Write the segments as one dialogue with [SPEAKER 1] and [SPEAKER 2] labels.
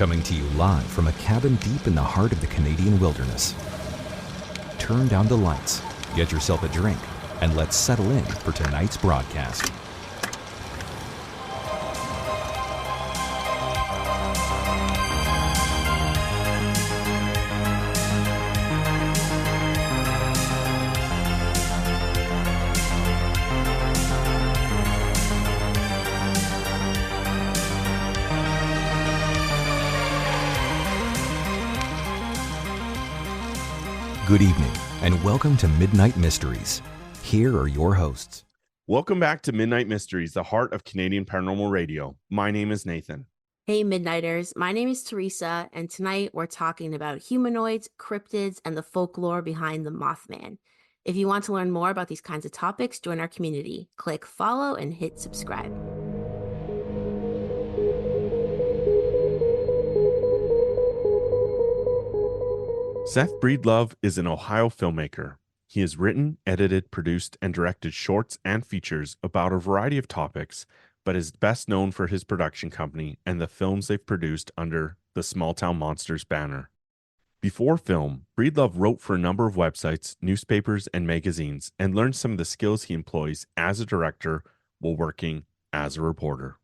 [SPEAKER 1] Coming to you live from a cabin deep in the heart of the Canadian wilderness. Turn down the lights, get yourself a drink, and let's settle in for tonight's broadcast. Good evening, and welcome to Midnight Mysteries. Here are your hosts.
[SPEAKER 2] Welcome back to Midnight Mysteries, the heart of Canadian Paranormal Radio. My name is Nathan.
[SPEAKER 3] Hey, Midnighters. My name is Teresa, and tonight we're talking about humanoids, cryptids, and the folklore behind the Mothman. If you want to learn more about these kinds of topics, join our community. Click follow and hit subscribe.
[SPEAKER 2] Seth Breedlove is an Ohio filmmaker. He has written, edited, produced, and directed shorts and features about a variety of topics, but is best known for his production company and the films they've produced under the Small Town Monsters banner. Before film, Breedlove wrote for a number of websites, newspapers, and magazines, and learned some of the skills he employs as a director while working as a reporter.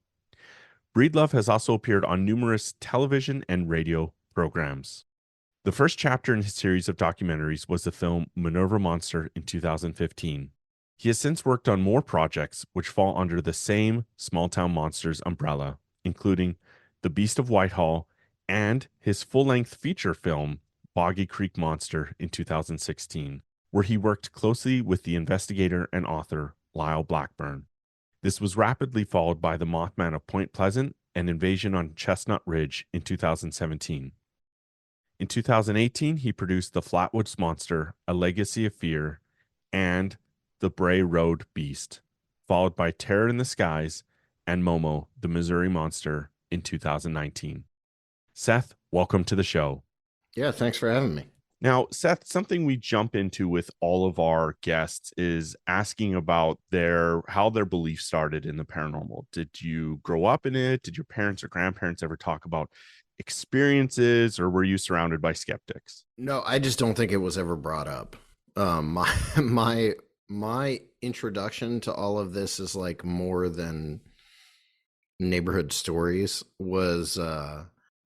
[SPEAKER 2] Breedlove has also appeared on numerous television and radio programs. The first chapter in his series of documentaries was the film Minerva Monster in 2015. He has since worked on more projects which fall under the same Small Town Monsters umbrella, including The Beast of Whitehall and his full-length feature film Boggy Creek Monster in 2016, where he worked closely with the investigator and author Lyle Blackburn. This was rapidly followed by The Mothman of Point Pleasant and Invasion on Chestnut Ridge in 2017. In 2018, he produced The Flatwoods Monster, A Legacy of Fear, and The Bray Road Beast, followed by Terror in the Skies and MOMO, The Missouri Monster in 2019. Seth, welcome to the show.
[SPEAKER 4] Yeah, thanks for having me.
[SPEAKER 2] Now, Seth, something we jump into with all of our guests is asking about how their belief started in the paranormal. Did you grow up in it? Did your parents or grandparents ever talk about experiences, or were you surrounded by skeptics?
[SPEAKER 4] No, I just don't think it was ever brought up. My introduction to all of this is like more than neighborhood stories was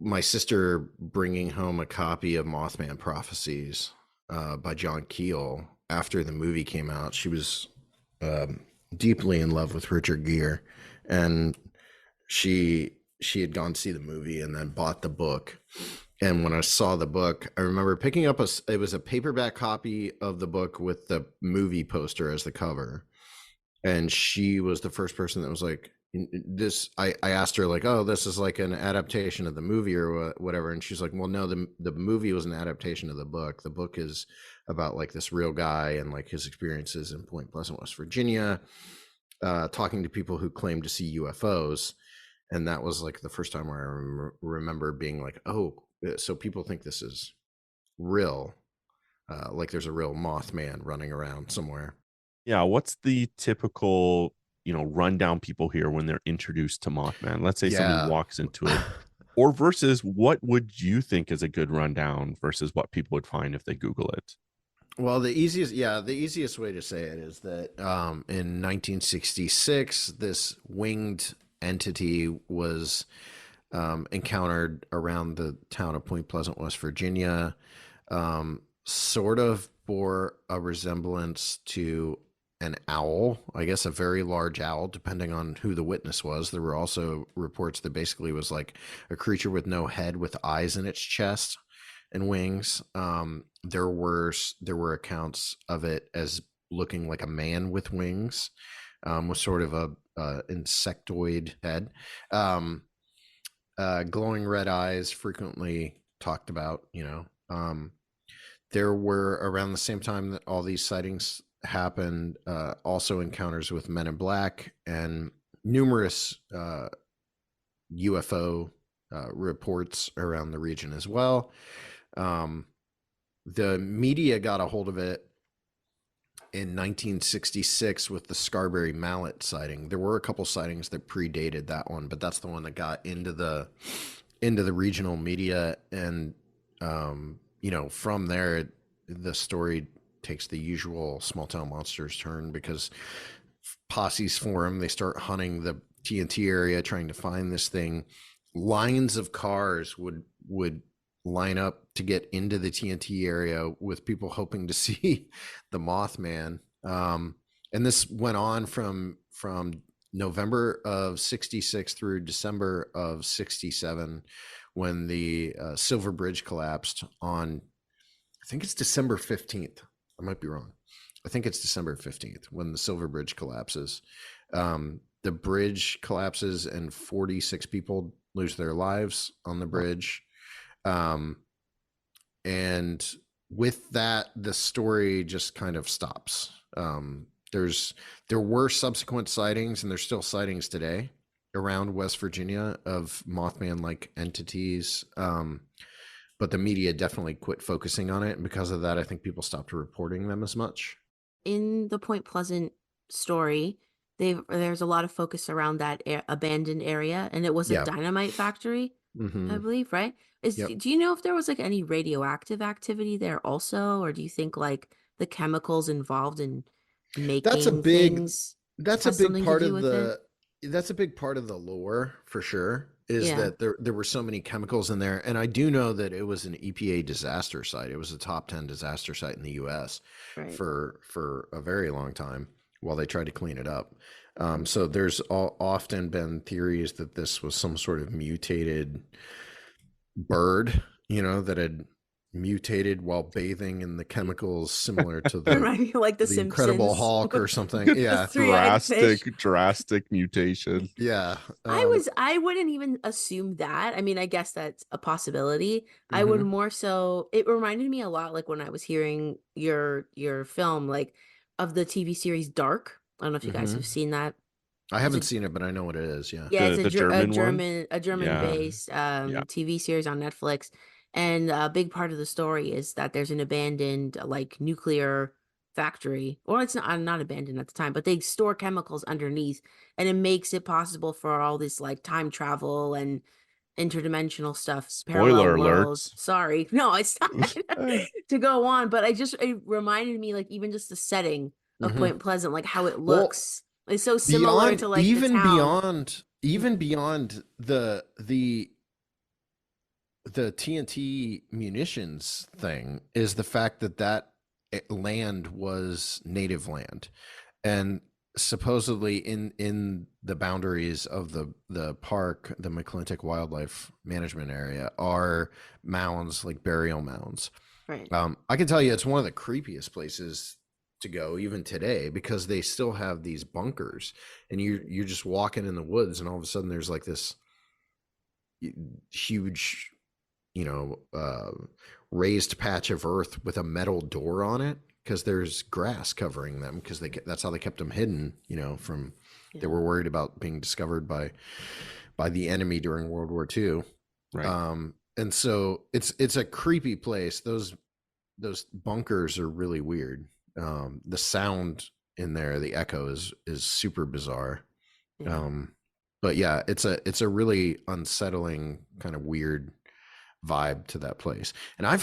[SPEAKER 4] my sister bringing home a copy of Mothman Prophecies by John Keel after the movie came out. She was deeply in love with Richard Gere, and she had gone to see the movie and then bought the book. And when I saw the book, I remember picking up it was a paperback copy of the book with the movie poster as the cover. And she was the first person that was like, this, I asked her like, oh, this is like an adaptation of the movie or whatever. And she's like, well, no, the movie was an adaptation of the book. The book is about like this real guy and like his experiences in Point Pleasant, West Virginia, talking to people who claim to see UFOs. And that was like the first time where I remember being like, oh, so people think this is real. Like there's a real Mothman running around somewhere.
[SPEAKER 2] Yeah. What's the typical, rundown people hear when they're introduced to Mothman? Let's say somebody walks into it, or versus what would you think is a good rundown versus what people would find if they Google it?
[SPEAKER 4] Well, the easiest way to say it is that in 1966, this winged entity was encountered around the town of Point Pleasant, West Virginia, sort of bore a resemblance to an owl, I guess a very large owl, depending on who the witness was. There were also reports that basically was like a creature with no head with eyes in its chest and wings. There were accounts of it as looking like a man with wings, with sort of a insectoid head, glowing red eyes, frequently talked about. There were, around the same time that all these sightings happened, also encounters with men in black and numerous UFO reports around the region as well. The media got a hold of it in 1966 with the Scarberry Mallet sighting. There were a couple sightings that predated that one, but that's the one that got into the into the regional media, and you know, from there the story takes the usual small town monsters turn, because posses form, they start hunting the TNT area trying to find this thing. Lines of cars would line up to get into the TNT area with people hoping to see the Mothman. And this went on from November of 66 through December of 67, when the Silver Bridge collapsed on, I think it's December 15th. I might be wrong. I think it's December 15th when the Silver Bridge collapses. The bridge collapses and 46 people lose their lives on the bridge. And with that, the story just kind of stops. There were subsequent sightings, and there's still sightings today around West Virginia of Mothman-like entities. But the media definitely quit focusing on it. And because of that, I think people stopped reporting them as much.
[SPEAKER 3] In the Point Pleasant story, there's a lot of focus around that abandoned area, and it was a dynamite factory, I believe, right? Do you know if there was like any radioactive activity there also, or do you think like the chemicals involved in making things
[SPEAKER 4] that's a big part of the that's a big part of the lore, for sure, is that there were so many chemicals in there. And I do know that it was an EPA disaster site. It was a top 10 disaster site in the US for a very long time while they tried to clean it up. So there's often been theories that this was some sort of mutated bird, you know, that had mutated while bathing in the chemicals, similar to the
[SPEAKER 3] like the
[SPEAKER 4] Incredible Hulk or something. Yeah.
[SPEAKER 2] drastic mutation.
[SPEAKER 4] Yeah.
[SPEAKER 3] I wouldn't even assume that. I mean, I guess that's a possibility. I would more so, it reminded me a lot, like when I was hearing your film, like of the TV series Dark. I don't know if you guys have seen that.
[SPEAKER 4] I haven't seen it, but I know what it is. Yeah.
[SPEAKER 3] Yeah, it's
[SPEAKER 2] the German
[SPEAKER 3] German-based TV series on Netflix. And a big part of the story is that there's an abandoned like nuclear factory, or it's not abandoned at the time, but they store chemicals underneath, and it makes it possible for all this like time travel and interdimensional stuff.
[SPEAKER 2] Spoiler
[SPEAKER 3] worlds.
[SPEAKER 2] alerts.
[SPEAKER 3] Sorry, no, it's not to go on, but it reminded me, like, even just the setting of Point Pleasant, like how it looks. It's so similar to like
[SPEAKER 4] even
[SPEAKER 3] the town.
[SPEAKER 4] beyond the TNT munitions thing is the fact that land was native land, and supposedly in the boundaries of the park, the McClintock Wildlife Management Area, are mounds, like burial mounds.
[SPEAKER 3] Right.
[SPEAKER 4] I can tell you it's one of the creepiest places to go even today, because they still have these bunkers, and you're just walking in the woods, and all of a sudden there's like this huge, you know, raised patch of earth with a metal door on it, because there's grass covering them, because that's how they kept them hidden, you know, from they were worried about being discovered by the enemy during World War II.
[SPEAKER 2] Right.
[SPEAKER 4] And so it's a creepy place. Those bunkers are really weird. The sound in there, the echo is super bizarre. But yeah, it's a really unsettling, kind of weird vibe to that place. And I've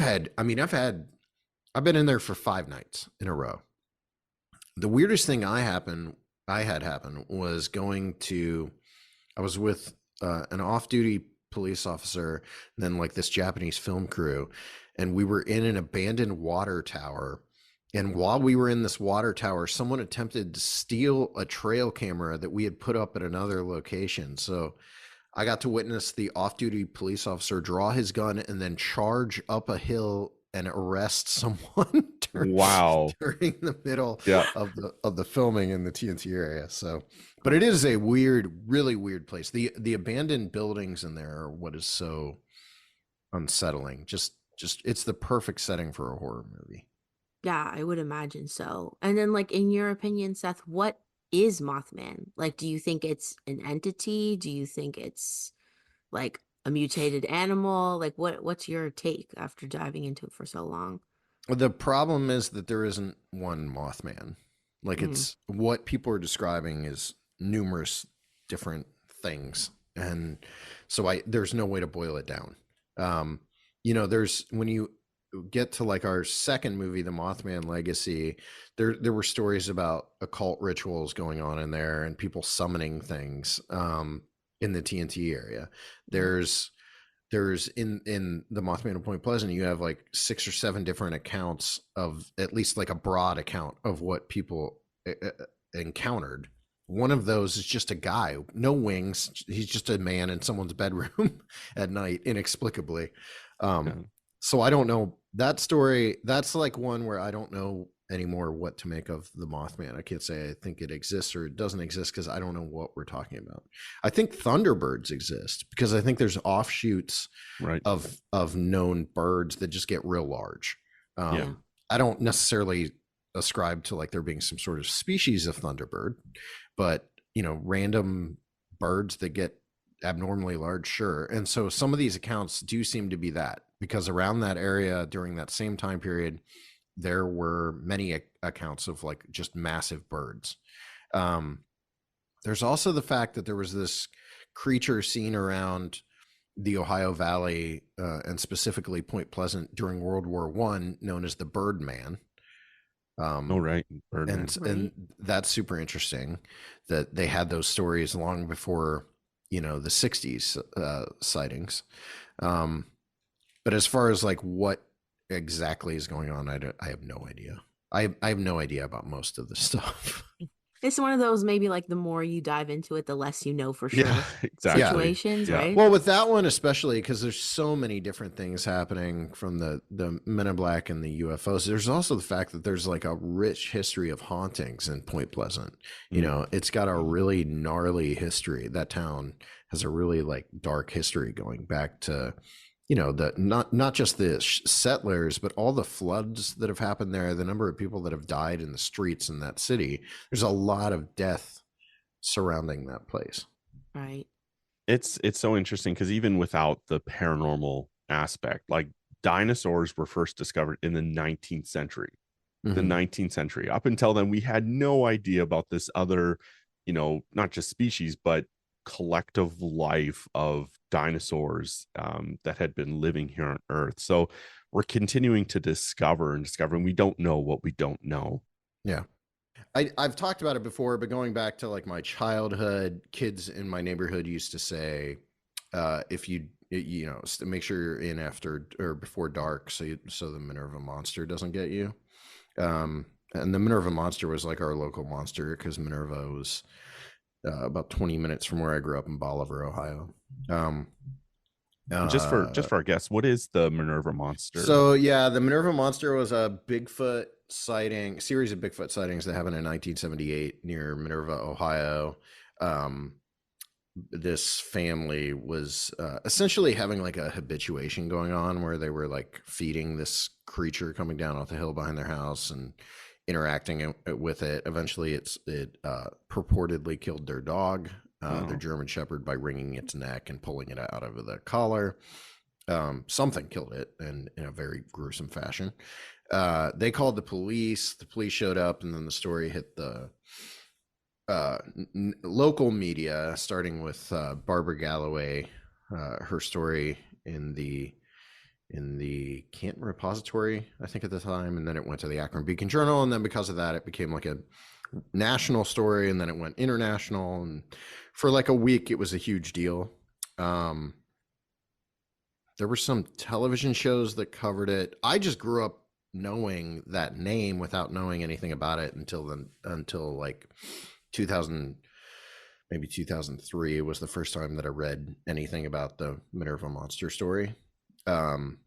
[SPEAKER 4] been in there for 5 nights in a row. The weirdest thing I had happen was I was with an off-duty police officer, and then like this Japanese film crew, and we were in an abandoned water tower. And while we were in this water tower, someone attempted to steal a trail camera that we had put up at another location. So I got to witness the off-duty police officer draw his gun and then charge up a hill and arrest someone during the middle of the filming in the TNT area. So, but it is a really weird place. The abandoned buildings in there are what is so unsettling. Just it's the perfect setting for a horror movie.
[SPEAKER 3] Yeah, I would imagine so. And then, like, in your opinion, Seth, what is Mothman? Like, do you think it's an entity? Do you think it's like a mutated animal? Like, what's your take after diving into it for so long?
[SPEAKER 4] The problem is that there isn't one Mothman. Like, it's what people are describing is numerous different things And so there's no way to boil it down. You know, there's, when you get to like our second movie, The Mothman Legacy, there were stories about occult rituals going on in there and people summoning things in the TNT area. There's in the Mothman of Point Pleasant, you have like 6 or 7 different accounts of, at least like a broad account of what people encountered. One of those is just a guy, no wings. He's just a man in someone's bedroom at night, inexplicably. So I don't know that story. That's like one where I don't know anymore what to make of the Mothman. I can't say I think it exists or it doesn't exist because I don't know what we're talking about. I think Thunderbirds exist because I think there's offshoots of known birds that just get real large. I don't necessarily ascribe to like there being some sort of species of Thunderbird, but you know, random birds that get abnormally large, sure. And so some of these accounts do seem to be that, because around that area during that same time period, there were many accounts of like just massive birds. There's also the fact that there was this creature seen around the Ohio Valley and specifically Point Pleasant during World War I, known as the Birdman.
[SPEAKER 2] Birdman.
[SPEAKER 4] And that's super interesting that they had those stories long before, you know, the 60s sightings. But as far as like what exactly is going on, I have no idea. I have no idea about most of the stuff.
[SPEAKER 3] It's one of those, maybe like the more you dive into it, the less you know for sure.
[SPEAKER 2] Yeah, exactly.
[SPEAKER 3] Situations, right?
[SPEAKER 4] Well, with that one especially, because there's so many different things happening, from the Men in Black and the UFOs. There's also the fact that there's like a rich history of hauntings in Point Pleasant. You know, it's got a really gnarly history. That town has a really like dark history going back to, you know, the not just the settlers, but all the floods that have happened there, the number of people that have died in the streets in that city. There's a lot of death surrounding that place.
[SPEAKER 3] Right.
[SPEAKER 2] It's so interesting because even without the paranormal aspect, like dinosaurs were first discovered in the 19th century. The 19th century. Up until then, we had no idea about this other, you know, not just species, but collective life of dinosaurs that had been living here on Earth. So we're continuing to discover, and we don't know what we don't know.
[SPEAKER 4] Yeah. I've talked about it before, but going back to like my childhood, kids in my neighborhood used to say, if you know, make sure you're in after or before dark, so the Minerva Monster doesn't get you. And the Minerva Monster was like our local monster because Minerva was about 20 minutes from where I grew up in Bolivar, Ohio.
[SPEAKER 2] Just for our guests, what is the Minerva Monster?
[SPEAKER 4] So yeah, the Minerva Monster was a Bigfoot series of Bigfoot sightings that happened in 1978 near Minerva, Ohio. This family was essentially having like a habituation going on where they were like feeding this creature coming down off the hill behind their house and interacting with it. Eventually it purportedly killed their dog, their German Shepherd, by wringing its neck and pulling it out of the collar. Something killed it in a very gruesome fashion. They called the police showed up, and then the story hit the local media, starting with Barbara Galloway, her story in the Canton Repository, I think at the time, and then it went to the Akron Beacon Journal, and then because of that it became like a national story, and then it went international, and for like a week it was a huge deal. There were some television shows that covered it. I just grew up knowing that name without knowing anything about it until like 2000, maybe 2003 was the first time that I read anything about the Minerva Monster story. And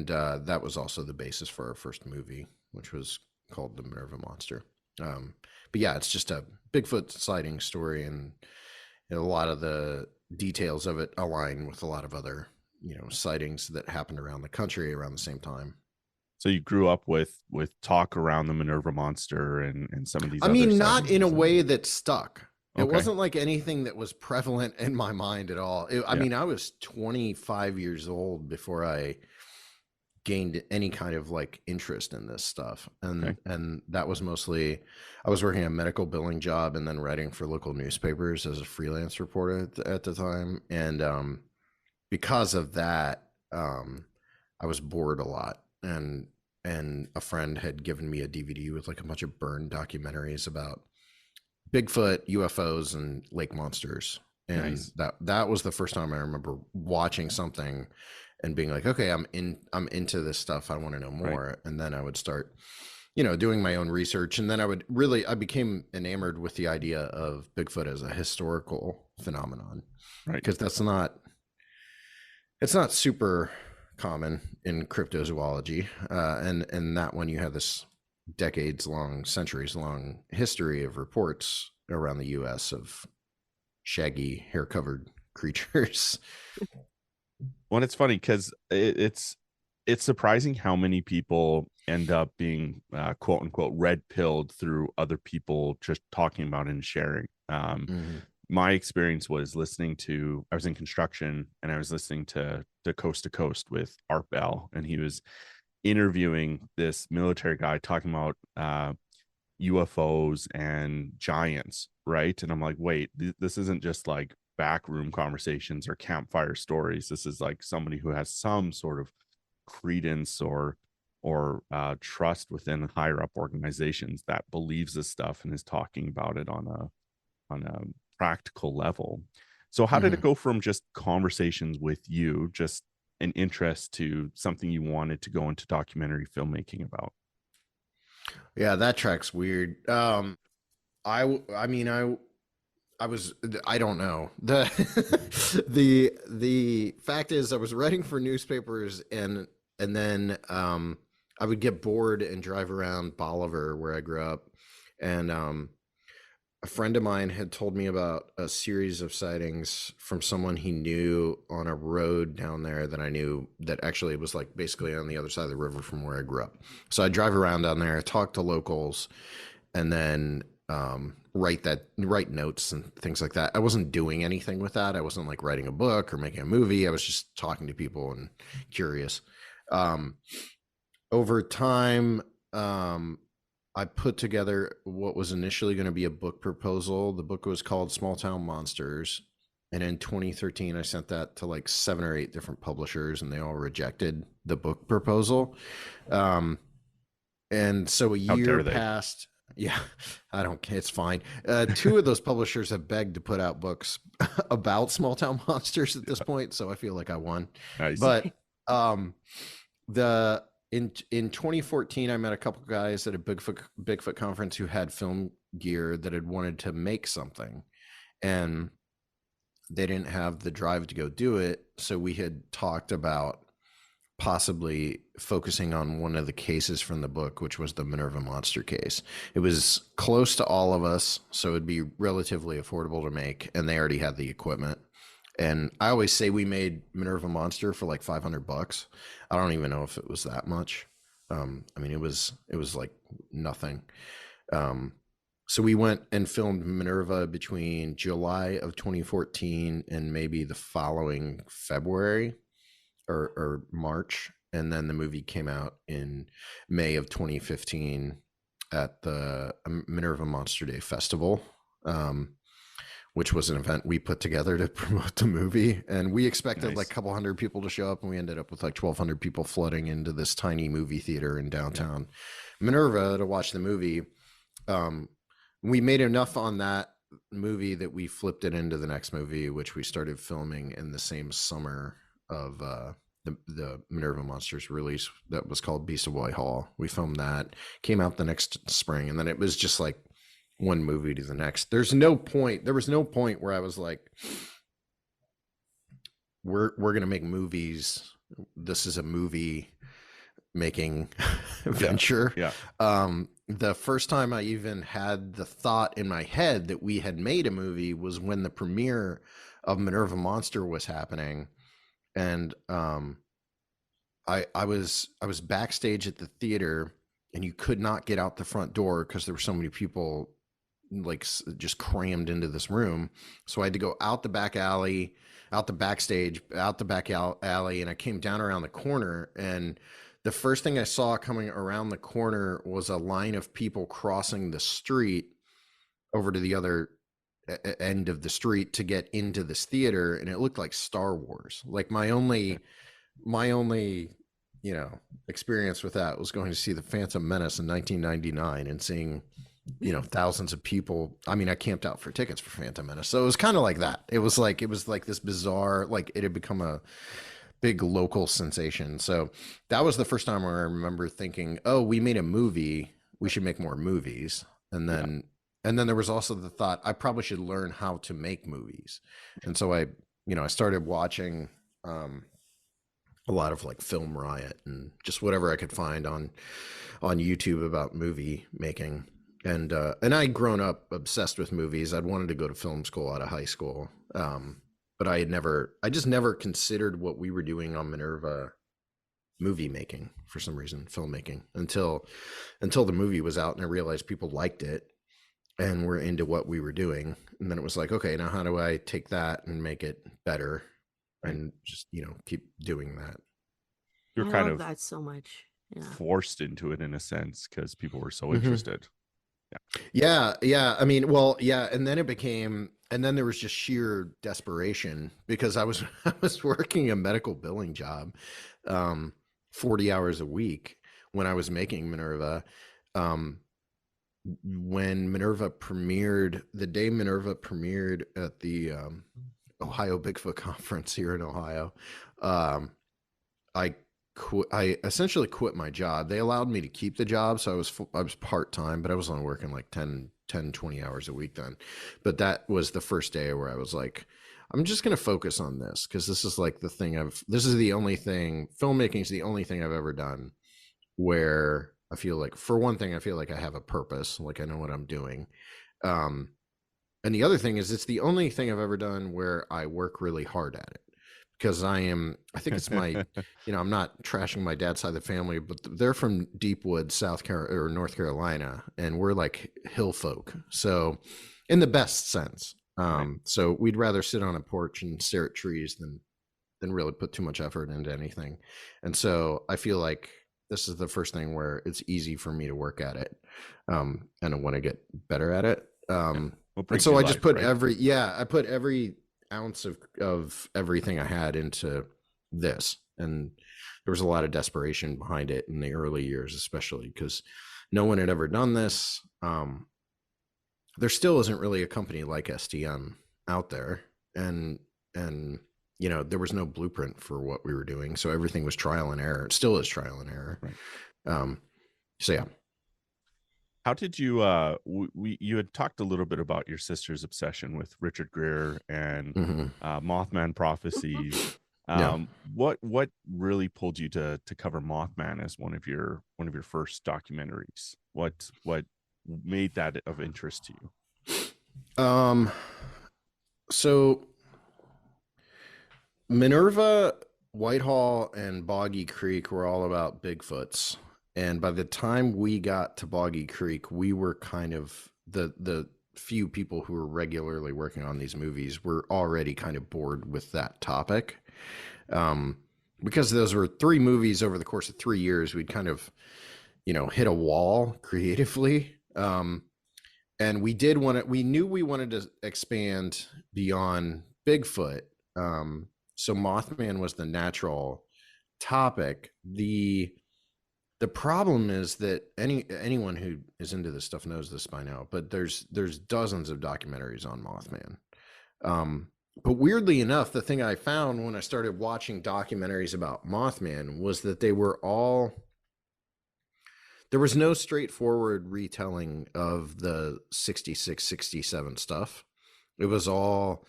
[SPEAKER 4] that was also the basis for our first movie, which was called The Minerva Monster. But yeah, it's just a Bigfoot sighting story, and a lot of the details of it align with a lot of other, you know, sightings that happened around the country around the same time.
[SPEAKER 2] So you grew up with talk around the Minerva Monster and some of these.
[SPEAKER 4] I mean, not in a way that stuck. It
[SPEAKER 2] Okay.
[SPEAKER 4] wasn't like anything that was prevalent in my mind at all. I mean, I was 25 years old before I gained any kind of like interest in this stuff.
[SPEAKER 2] Okay.
[SPEAKER 4] And that was mostly, I was working a medical billing job and then writing for local newspapers as a freelance reporter at the time. And because of that, I was bored a lot. And a friend had given me a DVD with like a bunch of burn documentaries about Bigfoot, UFOs, and lake monsters. And
[SPEAKER 2] Nice.
[SPEAKER 4] that was the first time I remember watching something and being like, okay, I'm into this stuff. I want to know more.
[SPEAKER 2] Right.
[SPEAKER 4] And then I would start, doing my own research. And then I became enamored with the idea of Bigfoot as a historical phenomenon.
[SPEAKER 2] Right.
[SPEAKER 4] Because it's not super common in cryptozoology. And that one, you have this decades long, centuries long history of reports around the US of shaggy, hair covered creatures.
[SPEAKER 2] Well, it's funny because it's surprising how many people end up being quote unquote red pilled through other people just talking about it and sharing. My experience was I was in construction and I was listening to Coast with Art Bell, and he was interviewing this military guy talking about UFOs and giants, right? And I'm like, wait, this isn't just like backroom conversations or campfire stories. This is like somebody who has some sort of credence or trust within higher up organizations that believes this stuff and is talking about it on a practical level. So how did it go from just conversations with you, just an interest, to something you wanted to go into documentary filmmaking about?
[SPEAKER 4] Yeah, that track's weird. I don't know. The fact is I was writing for newspapers and then I would get bored and drive around Bolivar where I grew up, and a friend of mine had told me about a series of sightings from someone he knew on a road down there that I knew that actually was like basically on the other side of the river from where I grew up. So I drive around down there, talk to locals, and then write notes and things like that. I wasn't doing anything with that. I wasn't like writing a book or making a movie. I was just talking to people and curious. Over time, I put together what was initially going to be a book proposal. The book was called Small Town Monsters. And in 2013, I sent that to like 7 or 8 different publishers, and they all rejected the book proposal. And so a year passed. Yeah, I don't care. It's fine. 2 of those publishers have begged to put out books about small town monsters at this point. So I feel like I won.
[SPEAKER 2] Nice.
[SPEAKER 4] But in 2014, I met a couple guys at a Bigfoot conference who had film gear that had wanted to make something, and they didn't have the drive to go do it. So we had talked about possibly focusing on one of the cases from the book, which was the Minerva Monster case. It was close to all of us, so it'd be relatively affordable to make, and they already had the equipment. And I always say we made Minerva Monster for like $500. I don't even know if it was that much. I mean, it was like nothing. So we went and filmed Minerva between July of 2014 and maybe the following February or March. And then the movie came out in May of 2015 at the Minerva Monster Day Festival, which was an event we put together to promote the movie. And we expected like a couple hundred people to show up, and we ended up with like 1,200 people flooding into this tiny movie theater in downtown Minerva to watch the movie. We made enough on that movie that we flipped it into the next movie, which we started filming in the same summer of the Minerva Monsters release, that was called Beast of Whitehall. We filmed that, came out the next spring, and then it was just like one movie to the next. There was no point where I was like, we're gonna make movies. This is a movie making venture. The first time I even had the thought in my head that we had made a movie was when the premiere of Minerva Monster was happening. And I was backstage at the theater, and you could not get out the front door because there were so many people like just crammed into this room. So I had to go out the back alley, out the backstage, out the back alley, and I came down around the corner, and the first thing I saw coming around the corner was a line of people crossing the street over to the other end of the street to get into this theater, and it looked like Star Wars. Like my only experience with that was going to see the Phantom Menace in 1999 and seeing thousands of people. I mean, I camped out for tickets for Phantom Menace, so it was kind of like that. It was like this bizarre, like it had become a big local sensation. So that was the first time where I remember thinking, oh, we made a movie, we should make more movies. And then there was also the thought, I probably should learn how to make movies. And so I started watching a lot of like Film Riot and just whatever I could find on YouTube about movie making. And I'd grown up obsessed with movies. I'd wanted to go to film school out of high school. But I just never considered what we were doing on Minerva movie making for some reason, filmmaking, until the movie was out and I realized people liked it and were into what we were doing. And then it was like, okay, now how do I take that and make it better and just, keep doing that.
[SPEAKER 2] You're
[SPEAKER 3] I
[SPEAKER 2] kind
[SPEAKER 3] love
[SPEAKER 2] of
[SPEAKER 3] that so much. Yeah.
[SPEAKER 2] forced into it in a sense because people were so interested.
[SPEAKER 4] Yeah. I mean, well, yeah. And then there was just sheer desperation because I was working a medical billing job, 40 hours a week when I was making Minerva. When Minerva premiered, the day Minerva premiered at the Ohio Bigfoot Conference here in Ohio, I essentially quit my job. They allowed me to keep the job, so I was part-time, but I was only working like 10, 20 hours a week then. But that was the first day where I was like, I'm just going to focus on this because this is like filmmaking is the only thing I've ever done where I feel like, for one thing, I feel like I have a purpose, like I know what I'm doing. And the other thing is it's the only thing I've ever done where I work really hard at it. Because I think it's my, I'm not trashing my dad's side of the family, but they're from Deepwood, North Carolina, and we're like hill folk. So in the best sense. So we'd rather sit on a porch and stare at trees than really put too much effort into anything. And so I feel like this is the first thing where it's easy for me to work at it. And I want to get better at it. And so I just put I put every ounce of everything I had into this, and there was a lot of desperation behind it in the early years, especially because no one had ever done this. There still isn't really a company like STM out there, and there was no blueprint for what we were doing, so everything was trial and error. It still is trial and error. Right. So yeah.
[SPEAKER 2] How did you you had talked a little bit about your sister's obsession with Richard Gere and Mothman prophecies. What really pulled you to cover Mothman as one of your first documentaries? What made that of interest to you?
[SPEAKER 4] So Minerva, Whitehall, and Boggy Creek were all about Bigfoots. And by the time we got to Boggy Creek, we were kind of the few people who were regularly working on these movies were already kind of bored with that topic. Because those were 3 movies over the course of 3 years, we'd kind of, hit a wall creatively. And we knew we wanted to expand beyond Bigfoot. So Mothman was the natural topic. The problem is that anyone who is into this stuff knows this by now, but there's dozens of documentaries on Mothman. But weirdly enough, the thing I found when I started watching documentaries about Mothman was that there was no straightforward retelling of the 66, 67 stuff. It was all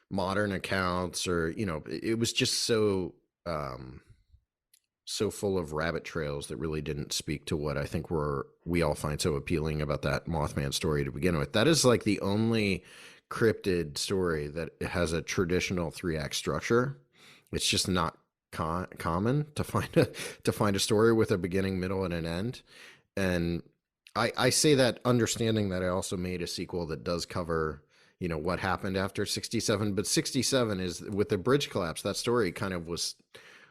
[SPEAKER 4] modern accounts, or, it was just so full of rabbit trails that really didn't speak to what I think we all find so appealing about that Mothman story to begin with. That is like the only cryptid story that has a traditional 3-act structure. It's just not common to find a story with a beginning, middle, and an end. And I say that understanding that I also made a sequel that does cover, what happened after 67, but 67 is with the bridge collapse. That story kind of was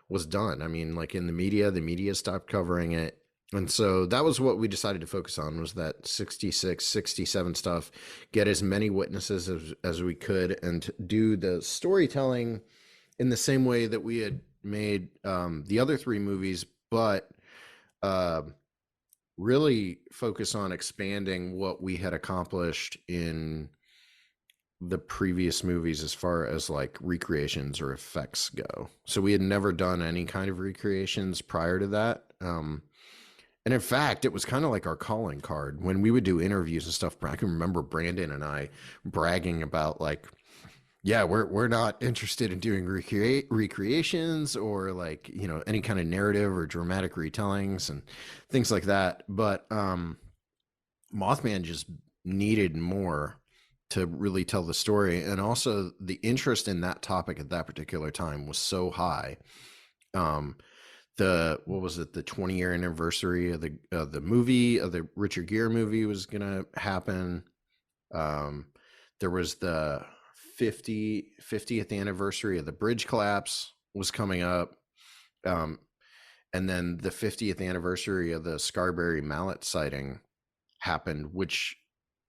[SPEAKER 4] was done. I mean, like in the media stopped covering it. And so that was what we decided to focus on, was that 66, 67 stuff, get as many witnesses as we could, and do the storytelling in the same way that we had made the other 3 movies, but really focus on expanding what we had accomplished in the previous movies as far as like recreations or effects go. So we had never done any kind of recreations prior to that. And in fact, it was kind of like our calling card when we would do interviews and stuff. I can remember Brandon and I bragging about like, yeah, we're not interested in doing recreations or like, you know, any kind of narrative or dramatic retellings and things like that. But Mothman just needed more to really tell the story. And also the interest in that topic at that particular time was so high. What was it? The 20-year anniversary of the movie, of the Richard Gere movie, was going to happen. There was the 50th anniversary of the bridge collapse was coming up. And then the 50th anniversary of the Scarberry mallet sighting happened, which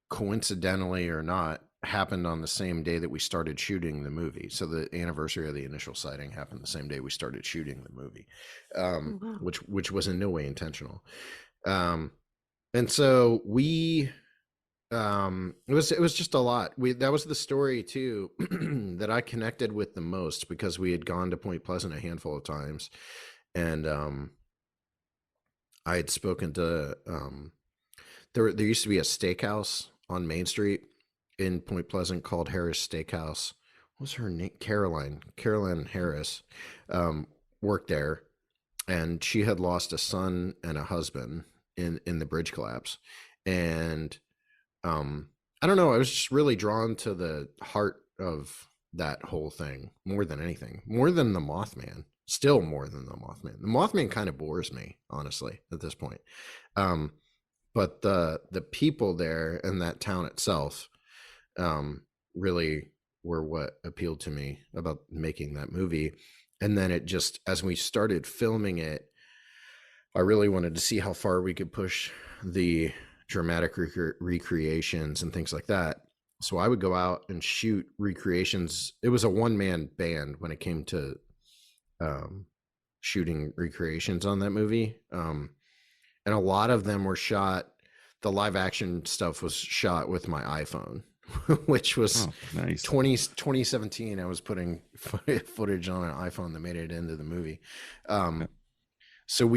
[SPEAKER 4] coincidentally or not happened on the same day that we started shooting the movie. So the anniversary of the initial sighting happened the same day we started shooting the movie, which was in no way intentional. And so we, it was just a lot. That was the story too that I connected with the most, because we had gone to Point Pleasant a handful of times, and I had spoken to there used to be a steakhouse on Main Street in Point Pleasant called Harris Steakhouse. What was her name? Caroline Harris worked there, and she had lost a son and a husband in the bridge collapse. And I don't know, I was just really drawn to the heart of that whole thing more than anything, more than the Mothman, still more than the Mothman. The Mothman kind of bores me, honestly, at this point. But the people there and that town itself really were what appealed to me about making that movie. And then it just, as we started filming it, I really wanted to see how far we could push the dramatic recreations and things like that. So I would go out and shoot recreations. It was a one-man band when it came to shooting recreations on that movie. And a lot of them were shot, the live action stuff was shot with my iPhone, which was nice. 2017. I was putting footage on an iPhone that made it into the movie. So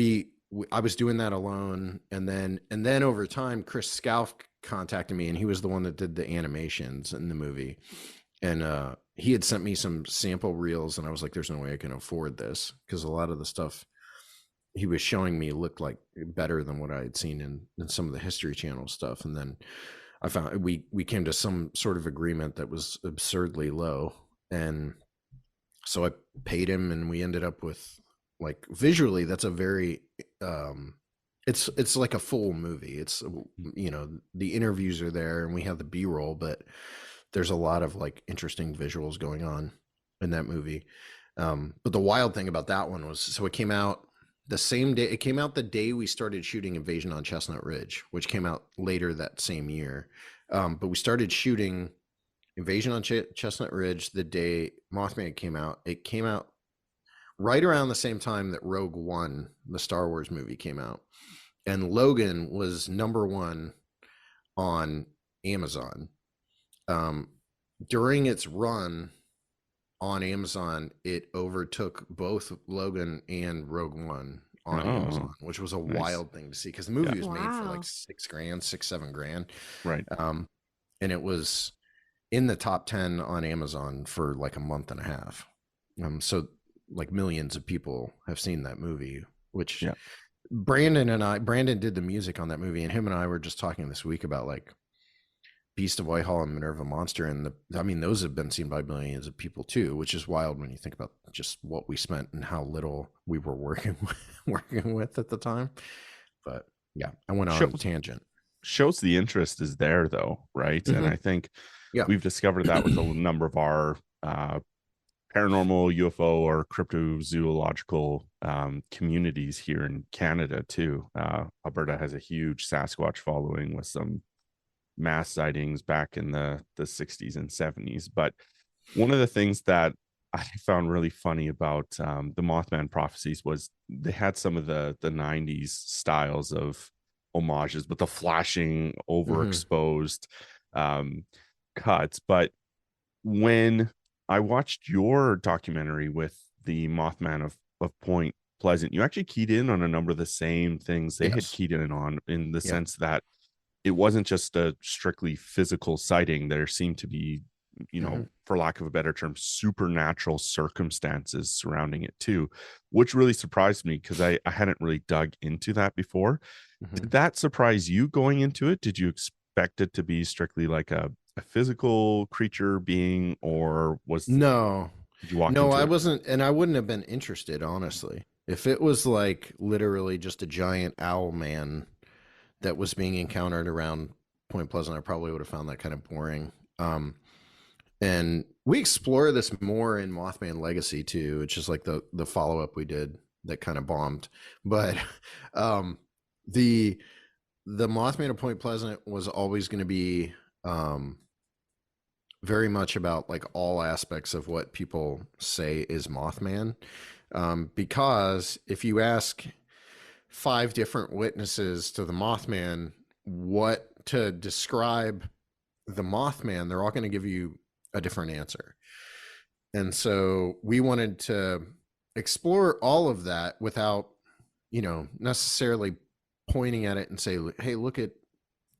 [SPEAKER 4] I was doing that alone. And then over time, Chris Scalf contacted me, and he was the one that did the animations in the movie. And he had sent me some sample reels, and I was like, there's no way I can afford this, because a lot of the stuff he was showing me looked like better than what I had seen in some of the History Channel stuff. And then I found we came to some sort of agreement that was absurdly low. And so I paid him, and we ended up with, like, visually, that's a very, it's like a full movie. It's, you know, the interviews are there and we have the B-roll, but there's a lot of like interesting visuals going on in that movie. But the wild thing about that one was, so it came out the same day. It came out the day we started shooting Invasion on Chestnut Ridge, which came out later that same year. But we started shooting Invasion on Chestnut Ridge the day Mothman came out. It came out right around the same time that Rogue One, the Star Wars movie, came out. And Logan was #1 on Amazon. During its run on Amazon, it overtook both Logan and Rogue One on Amazon, which was a wild thing to see, because the movie was made for like $6,000, $7,000.
[SPEAKER 2] Right.
[SPEAKER 4] And it was in the top 10 on Amazon for like a month and a half. So like millions of people have seen that movie, which Brandon did the music on that movie, and him and I were just talking this week about like Beast of Whitehall and Minerva Monster, and those have been seen by millions of people too, which is wild when you think about just what we spent and how little we were working with at the time. But yeah, I went on a tangent.
[SPEAKER 2] Shows the interest is there though, right? Mm-hmm. And I think we've discovered that with a number of our paranormal UFO or cryptozoological communities here in Canada too. Alberta has a huge Sasquatch following with some mass sightings back in the 60s and 70s. But one of the things that I found really funny about the Mothman prophecies was they had some of the 90s styles of homages, but the flashing, overexposed cuts. But when I watched your documentary with the Mothman of Point Pleasant, you actually keyed in on a number of the same things they had keyed in on, in the sense that it wasn't just a strictly physical sighting. There seemed to be, for lack of a better term, supernatural circumstances surrounding it too, which really surprised me because I hadn't really dug into that before. Did that surprise you going into it? Did you expect it to be strictly like a physical creature being, or was did you walk into
[SPEAKER 4] I
[SPEAKER 2] it?
[SPEAKER 4] wasn't, and I wouldn't have been interested, honestly. If it was like literally just a giant owl man that was being encountered around Point Pleasant, I probably would have found that kind of boring. And we explore this more in Mothman Legacy too. It's just like the follow-up we did that kind of bombed. But the Mothman of Point Pleasant was always going to be very much about like all aspects of what people say is Mothman. Because if you ask 5 different witnesses to the Mothman what to describe the Mothman, they're all going to give you a different answer. And so we wanted to explore all of that without, necessarily pointing at it and say, hey, look at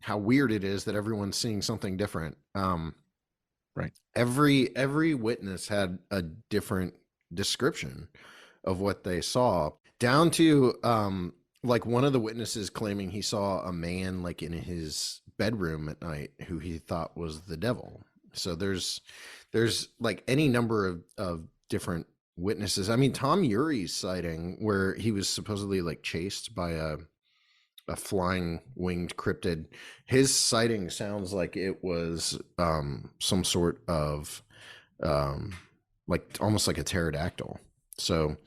[SPEAKER 4] how weird it is that everyone's seeing something different.
[SPEAKER 2] Right.
[SPEAKER 4] Every witness had a different description of what they saw, down to like one of the witnesses claiming he saw a man like in his bedroom at night who he thought was the devil. So there's like any number of different witnesses. I mean, Tom Urey's sighting where he was supposedly like chased by a flying winged cryptid, his sighting sounds like it was some sort of like almost like a pterodactyl. So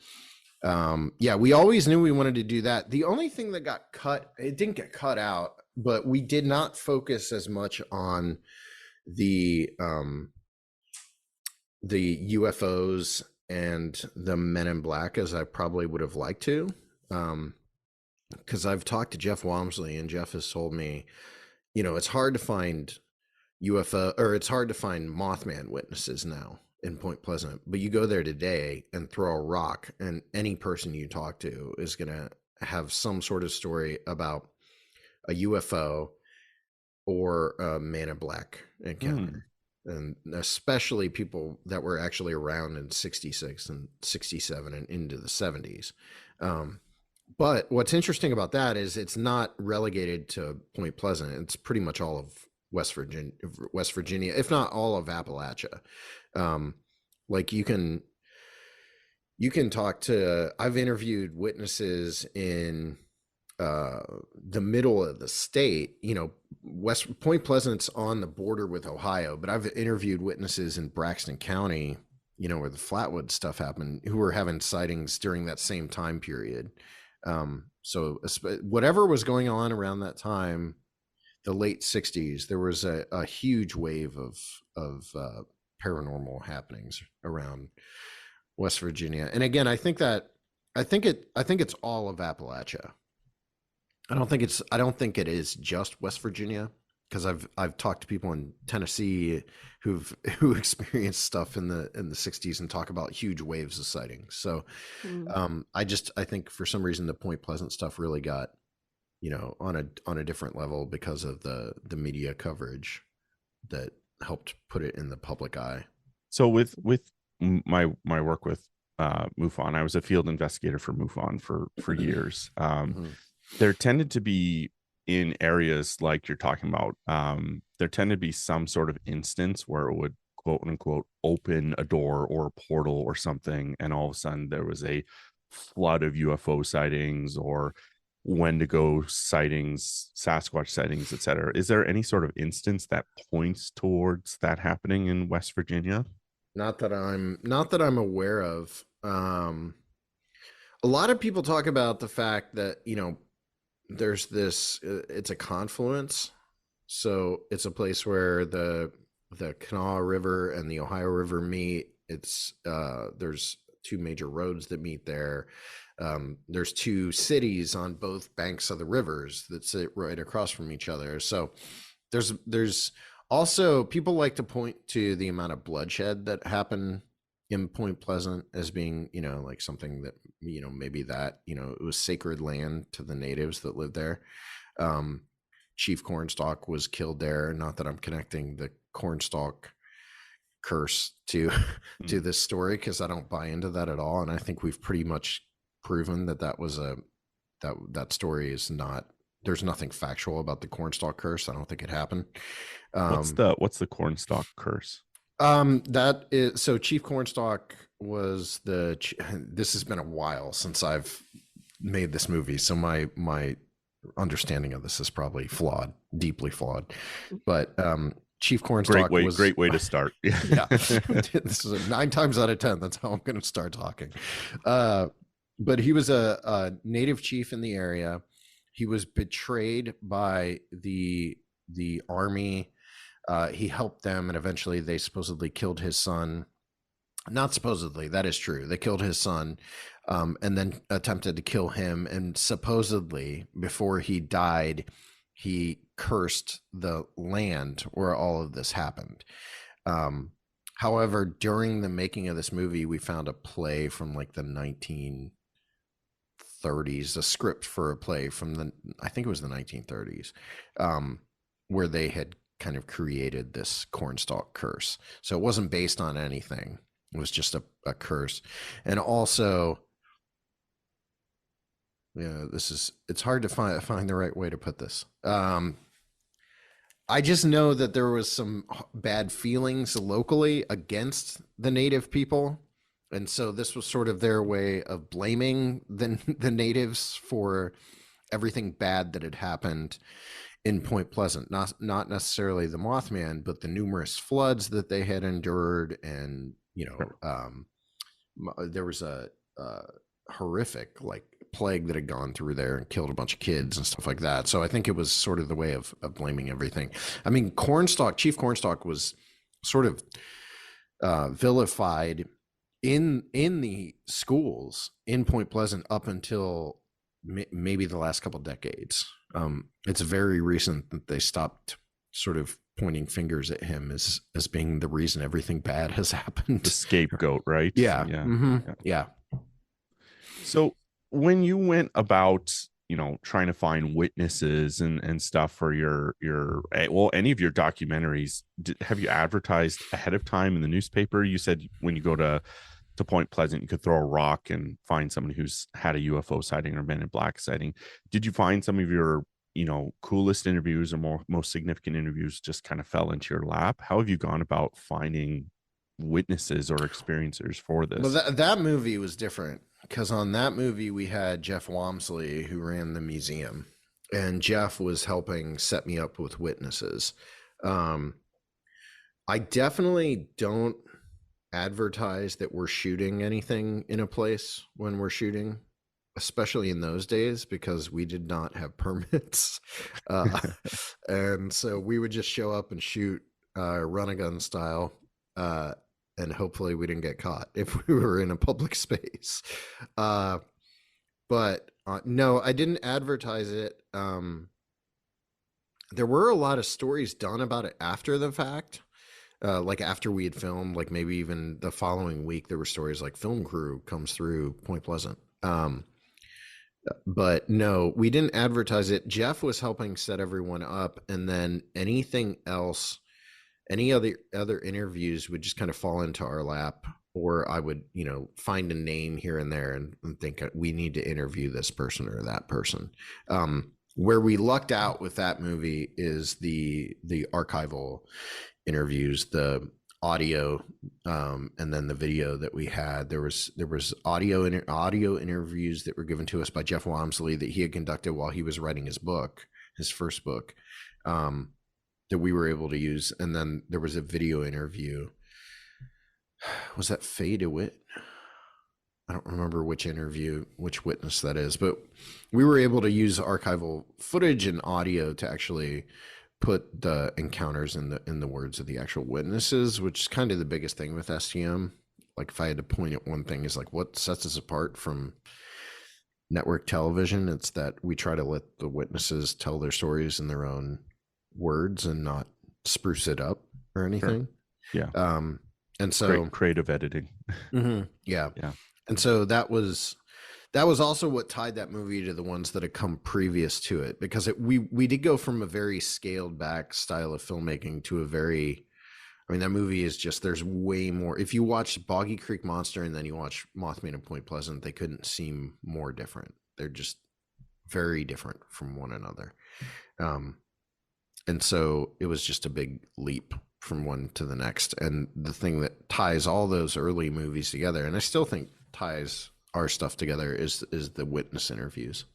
[SPEAKER 4] we always knew we wanted to do that. The only thing that got cut, it didn't get cut out, but we did not focus as much on the UFOs and the Men in Black as I probably would have liked to. Because I've talked to Jeff Walmsley, and Jeff has told me, it's hard to find it's hard to find Mothman witnesses now in Point Pleasant, but you go there today and throw a rock, and any person you talk to is going to have some sort of story about a UFO or a Man in Black encounter. And especially people that were actually around in 66 and 67 and into the 70s. But what's interesting about that is it's not relegated to Point Pleasant. It's pretty much all of West Virginia, if not all of Appalachia. Like you can talk to, I've interviewed witnesses in the middle of the state. West Point Pleasant's on the border with Ohio, but I've interviewed witnesses in Braxton County, where the Flatwoods stuff happened, who were having sightings during that same time period. So whatever was going on around that time, the late 60s, there was a huge wave of paranormal happenings around West Virginia. And again, I think it's all of Appalachia. I don't think it is just West Virginia, because I've talked to people in Tennessee who experienced stuff in the 60s and talk about huge waves of sightings. So I think for some reason the Point Pleasant stuff really got, on a different level because of the media coverage that helped put it in the public eye.
[SPEAKER 2] So with my work with MUFON, I was a field investigator for MUFON for years. There tended to be, in areas like you're talking about, there tended to be some sort of instance where it would quote unquote open a door or a portal or something, and all of a sudden there was a flood of UFO sightings or Wendigo sightings, Sasquatch sightings, etc. Is there any sort of instance that points towards that happening in West Virginia?
[SPEAKER 4] Not that I'm aware of. A lot of people talk about the fact that, there's this, it's a confluence. So it's a place where the Kanawha River and the Ohio River meet. It's there's two major roads that meet there. There's two cities on both banks of the rivers that sit right across from each other. So there's also, people like to point to the amount of bloodshed that happened in Point Pleasant as being, like something that, maybe that, it was sacred land to the natives that lived there. Chief Cornstalk was killed there. Not that I'm connecting the Cornstalk curse to to this story, because I don't buy into that at all. And I think we've pretty much proven that that story is not. There's nothing factual about the Cornstalk curse. I don't think it happened.
[SPEAKER 2] What's the Cornstalk curse?
[SPEAKER 4] That is, so Chief Cornstalk was this has been a while since I've made this movie, so my understanding of this is probably flawed, deeply flawed. But Chief Cornstalk
[SPEAKER 2] great way to start.
[SPEAKER 4] Yeah. This is 9 times out of 10. That's how I'm going to start talking. But he was a native chief in the area. He was betrayed by the army. He helped them, and eventually they supposedly killed his son. Not supposedly, that is true. They killed his son, and then attempted to kill him. And supposedly, before he died, he cursed the land where all of this happened. However, during the making of this movie, we found a play from like the 1930s, a script for a play from I think it was the 1930s, where they had kind of created this Cornstalk curse. So it wasn't based on anything. It was just a curse. And also, it's hard to find the right way to put this. I just know that there was some bad feelings locally against the native people. And so this was sort of their way of blaming the natives for everything bad that had happened in Point Pleasant. Not necessarily the Mothman, but the numerous floods that they had endured. And, there was a horrific plague that had gone through there and killed a bunch of kids and stuff like that. So I think it was sort of the way of blaming everything. I mean, Chief Cornstalk was sort of vilified in the schools in Point Pleasant up until maybe the last couple decades. It's very recent that they stopped sort of pointing fingers at him as being the reason everything bad has happened.
[SPEAKER 2] The scapegoat, right?
[SPEAKER 4] Yeah.
[SPEAKER 2] Yeah.
[SPEAKER 4] Mm-hmm. Yeah.
[SPEAKER 2] So when you went about, trying to find witnesses and stuff for any of your documentaries, have you advertised ahead of time in the newspaper? You said when you go to Point Pleasant, you could throw a rock and find someone who's had a UFO sighting or Men in Black sighting. Did you find some of your, coolest interviews or most significant interviews just kind of fell into your lap? How have you gone about finding witnesses or experiencers for this?
[SPEAKER 4] Well, that movie was different, because on that movie we had Jeff Wamsley, who ran the museum, and Jeff was helping set me up with witnesses. I definitely don't advertise that we're shooting anything in a place when we're shooting, especially in those days, because we did not have permits. And so we would just show up and shoot run a gun style, and hopefully we didn't get caught if we were in a public space. But no, I didn't advertise it. There were a lot of stories done about it after the fact. Like after we had filmed, like maybe even the following week, there were stories like film crew comes through Point Pleasant. But no, we didn't advertise it. Jeff was helping set everyone up, and then anything else, any other interviews would just kind of fall into our lap, or I would, find a name here and there and think we need to interview this person or that person. Where we lucked out with that movie is the archival interviews, the audio, and then the video that we had. There was audio interviews that were given to us by Jeff Wamsley that he had conducted while he was writing his first book, that we were able to use. And then there was a video interview. was that Faye DeWitt? I don't remember which witness that is, but we were able to use archival footage and audio to actually put the encounters in the words of the actual witnesses, which is kind of the biggest thing with STM. Like if I had to point at one thing, is like what sets us apart from network television. It's that we try to let the witnesses tell their stories in their own words and not spruce it up or anything.
[SPEAKER 2] Sure. Yeah.
[SPEAKER 4] And so
[SPEAKER 2] creative editing.
[SPEAKER 4] Yeah.
[SPEAKER 2] Yeah.
[SPEAKER 4] And so that was also what tied that movie to the ones that had come previous to it, because we did go from a very scaled back style of filmmaking to a very, I mean, that movie is just, there's way more. If you watch Boggy Creek Monster and then you watch Mothman and Point Pleasant, they couldn't seem more different. They're just very different from one another. And so it was just a big leap from one to the next. And the thing that ties all those early movies together, and I still think ties our stuff together, is the witness interviews.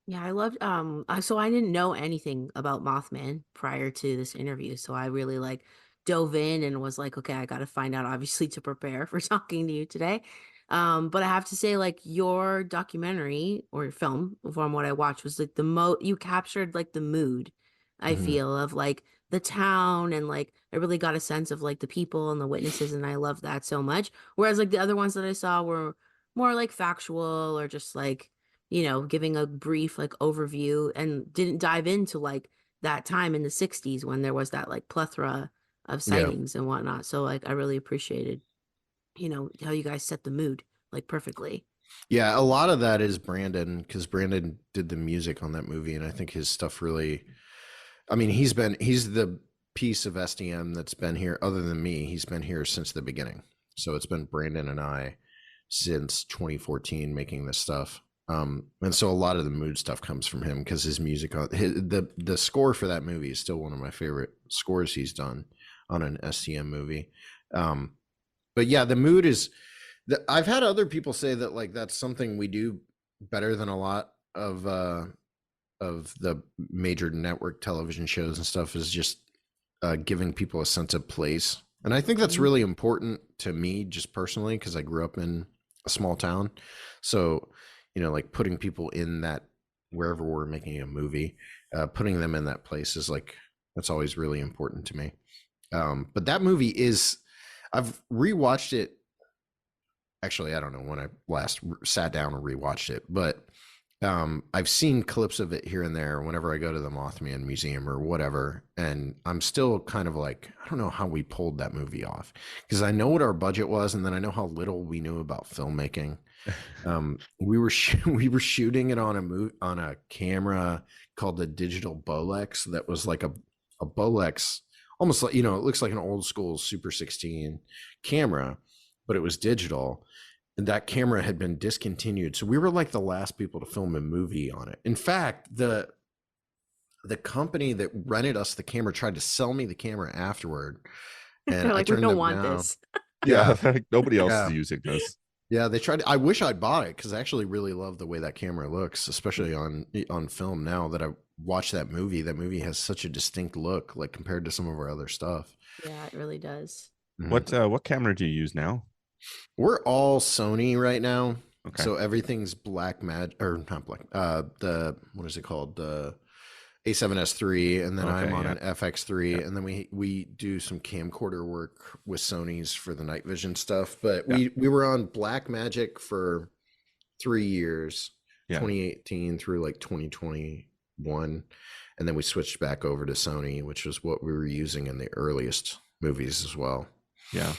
[SPEAKER 3] Yeah, I loved so I didn't know anything about Mothman prior to this interview. So I really like dove in and was like, okay, I gotta find out obviously to prepare for talking to you today. But I have to say, like, your documentary or your film, from what I watched, was like you captured like the mood, I feel, of like the town, and like I really got a sense of like the people and the witnesses, and I love that so much. Whereas like the other ones that I saw were more like factual, or just like, giving a brief like overview, and didn't dive into like that time in the 60s when there was that like plethora of sightings and whatnot. So like I really appreciated, how you guys set the mood like perfectly.
[SPEAKER 4] Yeah, a lot of that is Brandon, because Brandon did the music on that movie, and I think his stuff really, I mean, he's the piece of SDM that's been here, other than me, he's been here since the beginning. So it's been Brandon and I since 2014 making this stuff. And so a lot of the mood stuff comes from him, because his music, the score for that movie is still one of my favorite scores he's done on an STM movie. But yeah, the mood is, I've had other people say that like that's something we do better than a lot of the major network television shows and stuff, is just giving people a sense of place. And I think that's really important to me, just personally, because I grew up in a small town. So, like putting people in that, wherever we're making a movie, putting them in that place is like, that's always really important to me. But that movie is, I've rewatched it. Actually, I don't know when I last sat down and rewatched it, but I've seen clips of it here and there whenever I go to the Mothman Museum or whatever. And I'm still kind of like, I don't know how we pulled that movie off, because I know what our budget was, and then I know how little we knew about filmmaking. We were shooting it on a camera called the digital Bolex, that was like a Bolex, almost like, it looks like an old school Super 16 camera, but it was digital. And that camera had been discontinued. So we were like the last people to film a movie on it. In fact, the company that rented us the camera tried to sell me the camera afterward. And
[SPEAKER 3] They're
[SPEAKER 4] I
[SPEAKER 3] like, we
[SPEAKER 4] turned
[SPEAKER 3] don't
[SPEAKER 4] them
[SPEAKER 3] want
[SPEAKER 4] down.
[SPEAKER 3] this.
[SPEAKER 2] Yeah. Nobody else is using this.
[SPEAKER 4] Yeah, they tried. I wish I'd bought it, because I actually really love the way that camera looks, especially on film. Now that I watched that movie has such a distinct look, like compared to some of our other stuff.
[SPEAKER 3] Yeah, it really does.
[SPEAKER 2] What camera do you use now?
[SPEAKER 4] We're all Sony right now.
[SPEAKER 2] Okay.
[SPEAKER 4] So everything's black or not black. The, what is it called? The A7S III, and then I'm on an FX3, and then we do some camcorder work with Sony's for the night vision stuff. But we were on Blackmagic for 3 years, 2018 through like 2021, and then we switched back over to Sony, which was what we were using in the earliest movies as well.
[SPEAKER 2] Yeah.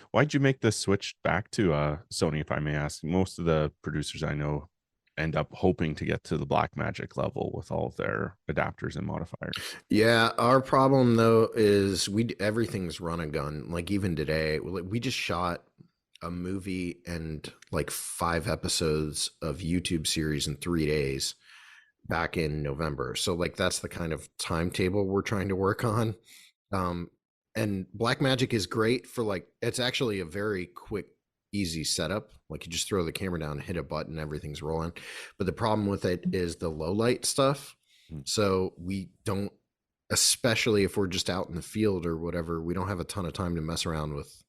[SPEAKER 2] Why'd you make the switch back to Sony, if I may ask? Most of the producers I know end up hoping to get to the Blackmagic level with all of their adapters and modifiers.
[SPEAKER 4] Yeah, our problem though is everything's run and gun. Like even today, we just shot a movie and like 5 episodes of YouTube series in 3 days back in November. So like that's the kind of timetable we're trying to work on. And Blackmagic is great for like, it's actually a very quick, easy setup. Like you just throw the camera down, hit a button, everything's rolling. But the problem with it is the low light stuff. So we don't especially if we're just out in the field or whatever, we don't have a ton of time to mess around with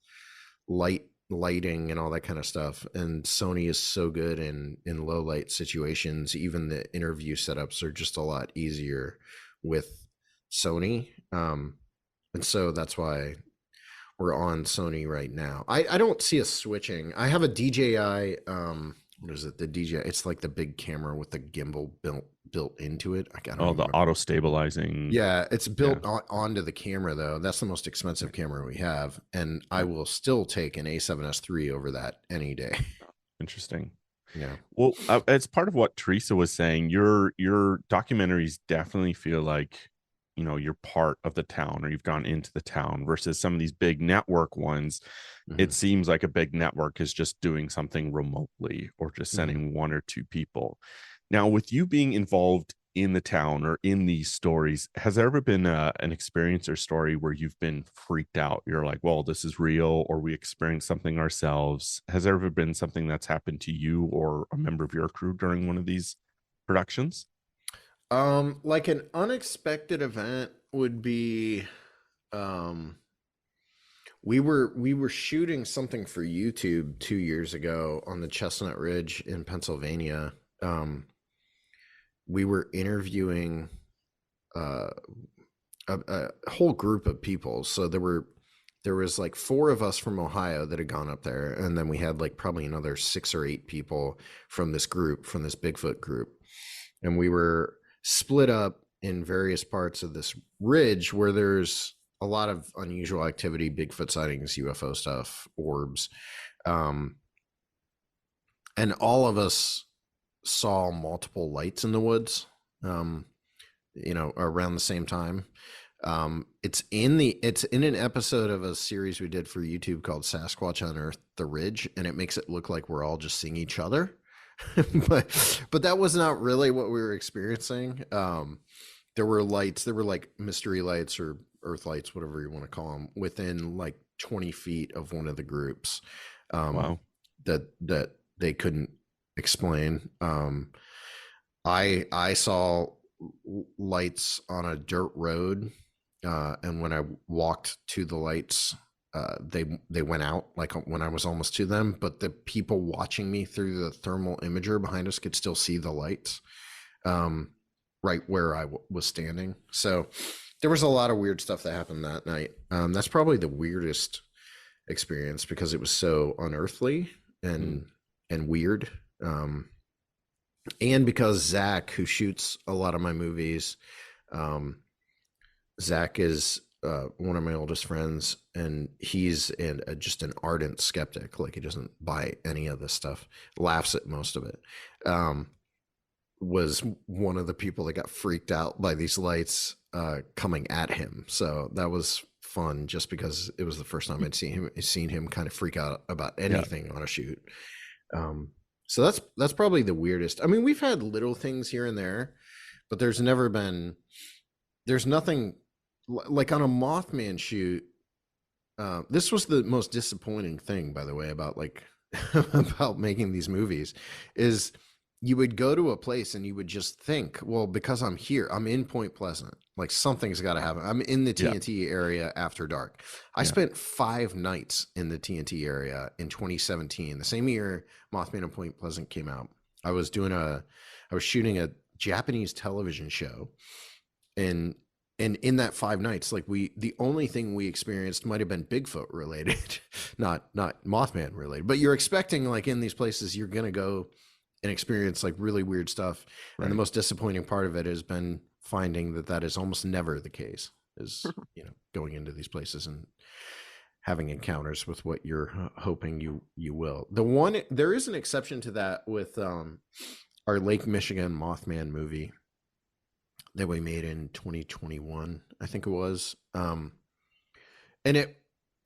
[SPEAKER 4] lighting and all that kind of stuff. And Sony is so good in low light situations. Even the interview setups are just a lot easier with Sony. And so that's why we're on Sony right now. I don't see us switching. I have a DJI, what is it? The DJI, it's like the big camera with the gimbal built into it. I don't
[SPEAKER 2] the
[SPEAKER 4] remember.
[SPEAKER 2] auto stabilizing.
[SPEAKER 4] Yeah, it's built onto the camera though. That's the most expensive camera we have, and I will still take an A7S III over that any day.
[SPEAKER 2] Interesting.
[SPEAKER 4] Yeah.
[SPEAKER 2] Well, as part of what Teresa was saying, your documentaries definitely feel like, you know, you're part of the town, or you've gone into the town, versus some of these big network ones. It seems like a big network is just doing something remotely, or just sending one or two people. Now, with you being involved in the town or in these stories, has there ever been an experience or story where you've been freaked out? You're like, well, this is real, or we experienced something ourselves. Has there ever been something that's happened to you or a member of your crew during one of these productions?
[SPEAKER 4] Like an unexpected event would be, we were shooting something for YouTube 2 years ago on the Chestnut Ridge in Pennsylvania. We were interviewing a whole group of people. So there was like 4 of us from Ohio that had gone up there, and then we had like probably another 6 or 8 people from this group, from this Bigfoot group, and we were split up in various parts of this ridge where there's a lot of unusual activity, Bigfoot sightings, UFO stuff, orbs, and all of us saw multiple lights in the woods, you know, around the same time. It's in an episode of a series we did for YouTube called Sasquatch Unearthed the Ridge, and it makes it look like we're all just seeing each other. but that was not really what we were experiencing. There were lights, there were like mystery lights or earth lights, whatever you want to call them, within like 20 feet of one of the groups.
[SPEAKER 2] Wow.
[SPEAKER 4] That they couldn't explain. I saw lights on a dirt road, and when I walked to the lights, they went out like when I was almost to them, but the people watching me through the thermal imager behind us could still see the lights, right where I was standing. So there was a lot of weird stuff that happened that night. That's probably the weirdest experience because it was so unearthly and weird. And because Zach, who shoots a lot of my movies, Zach is one of my oldest friends, and he's just an ardent skeptic. Like, he doesn't buy any of this stuff, laughs at most of it. Was one of the people that got freaked out by these lights coming at him. So that was fun, just because it was the first time I'd seen him kind of freak out about anything on a shoot. So that's probably the weirdest. I mean, we've had little things here and there, but there's nothing like on a Mothman shoot. This was the most disappointing thing, by the way, about like about making these movies, is you would go to a place and you would just think, well, because I'm here, I'm in Point Pleasant, like something's got to happen. I'm in the TNT area after dark. I spent 5 nights in the TNT area in 2017, the same year Mothman and Point Pleasant came out. I was shooting a Japanese television show, and in that 5 nights, like the only thing we experienced might have been Bigfoot related, not Mothman related. But you're expecting, like, in these places, you're going to go and experience like really weird stuff. Right. And the most disappointing part of it has been finding that is almost never the case, is, you know, going into these places and having encounters with what you're hoping you will. There is an exception to that with our Lake Michigan Mothman movie that we made in 2021, I think it was. And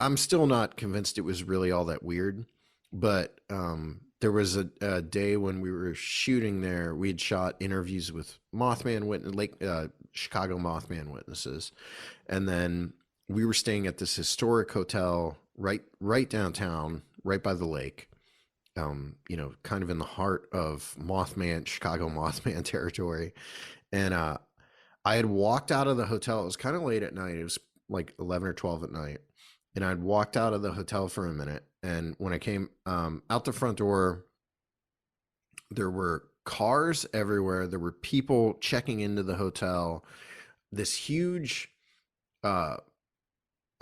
[SPEAKER 4] I'm still not convinced it was really all that weird, but there was a day when we were shooting there. We had shot interviews with Chicago Mothman witnesses, and then we were staying at this historic hotel right downtown, right by the lake. You know, kind of in the heart of Chicago Mothman territory, and I had walked out of the hotel. It was kind of late at night. It was like 11 or 12 at night. And I'd walked out of the hotel for a minute. And when I came out the front door, there were cars everywhere. There were people checking into the hotel. This huge, I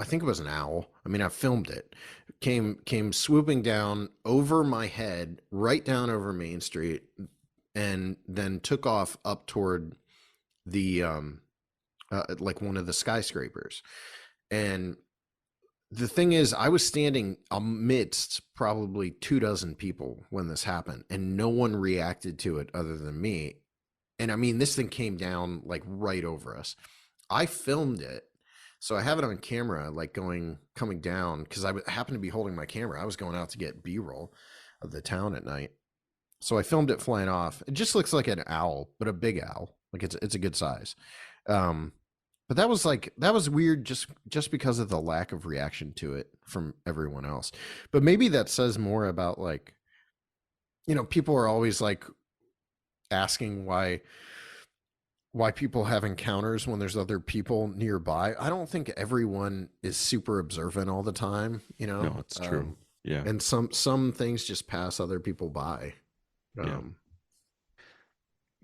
[SPEAKER 4] think it was an owl. I mean, I filmed it. Came swooping down over my head, right down over Main Street, and then took off up toward the like one of the skyscrapers. And the thing is, I was standing amidst probably 24 people when this happened, and no one reacted to it other than me. And I mean, this thing came down like right over us. I filmed it, so I have it on camera, like coming down, because I happened to be holding my camera. I was going out to get B-roll of the town at night, so I filmed it flying off. It just looks like an owl, but a big owl. Like it's a good size. But that was weird just because of the lack of reaction to it from everyone else. But maybe that says more about, like, you know, people are always like asking why people have encounters when there's other people nearby. I don't think everyone is super observant all the time, you know.
[SPEAKER 2] No, it's true. Yeah.
[SPEAKER 4] And some things just pass other people by.
[SPEAKER 2] Yeah.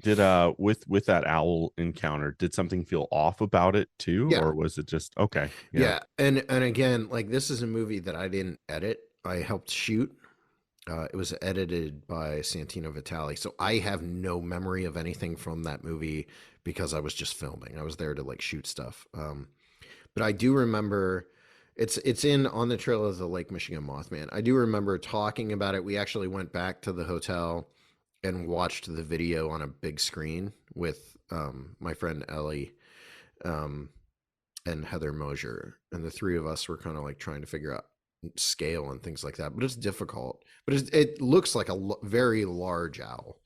[SPEAKER 2] Did with that owl encounter, did something feel off about it too?
[SPEAKER 4] Yeah.
[SPEAKER 2] Or was it just okay?
[SPEAKER 4] Yeah. And again, like, this is a movie that I didn't edit. I helped shoot. It was edited by Santino Vitale. So I have no memory of anything from that movie because I was just filming. I was there to, like, shoot stuff. But I do remember it's in On the Trail of the Lake Michigan Mothman. I do remember talking about it. We actually went back to the hotel and watched the video on a big screen with my friend Ellie and Heather Mosier. And the three of us were kind of like trying to figure out scale and things like that. But it's difficult. But it looks like a very large owl.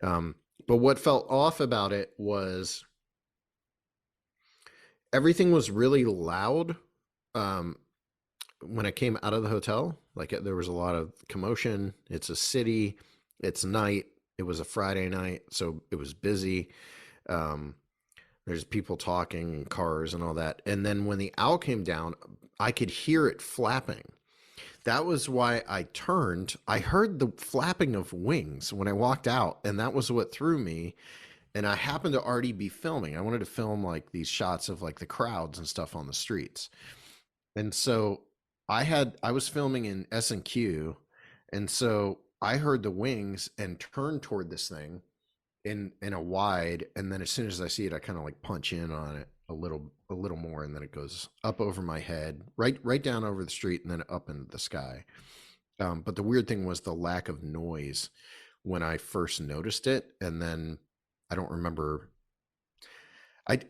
[SPEAKER 4] But what felt off about it was everything was really loud when I came out of the hotel. Like, there was a lot of commotion. It's a city. It's night. It was a Friday night, so it was busy. There's people talking, cars and all that. And then when the owl came down, I could hear it flapping. That was why I turned. I heard the flapping of wings when I walked out, and that was what threw me. And I happened to already be filming. I wanted to film, like, these shots of, like, the crowds and stuff on the streets. And so I was filming in S&Q, and so I heard the wings and turned toward this thing in a wide, and then as soon as I see it, I kind of like punch in on it a little more, and then it goes up over my head, right down over the street, and then up into the sky. But the weird thing was the lack of noise when I first noticed it, and then I don't remember.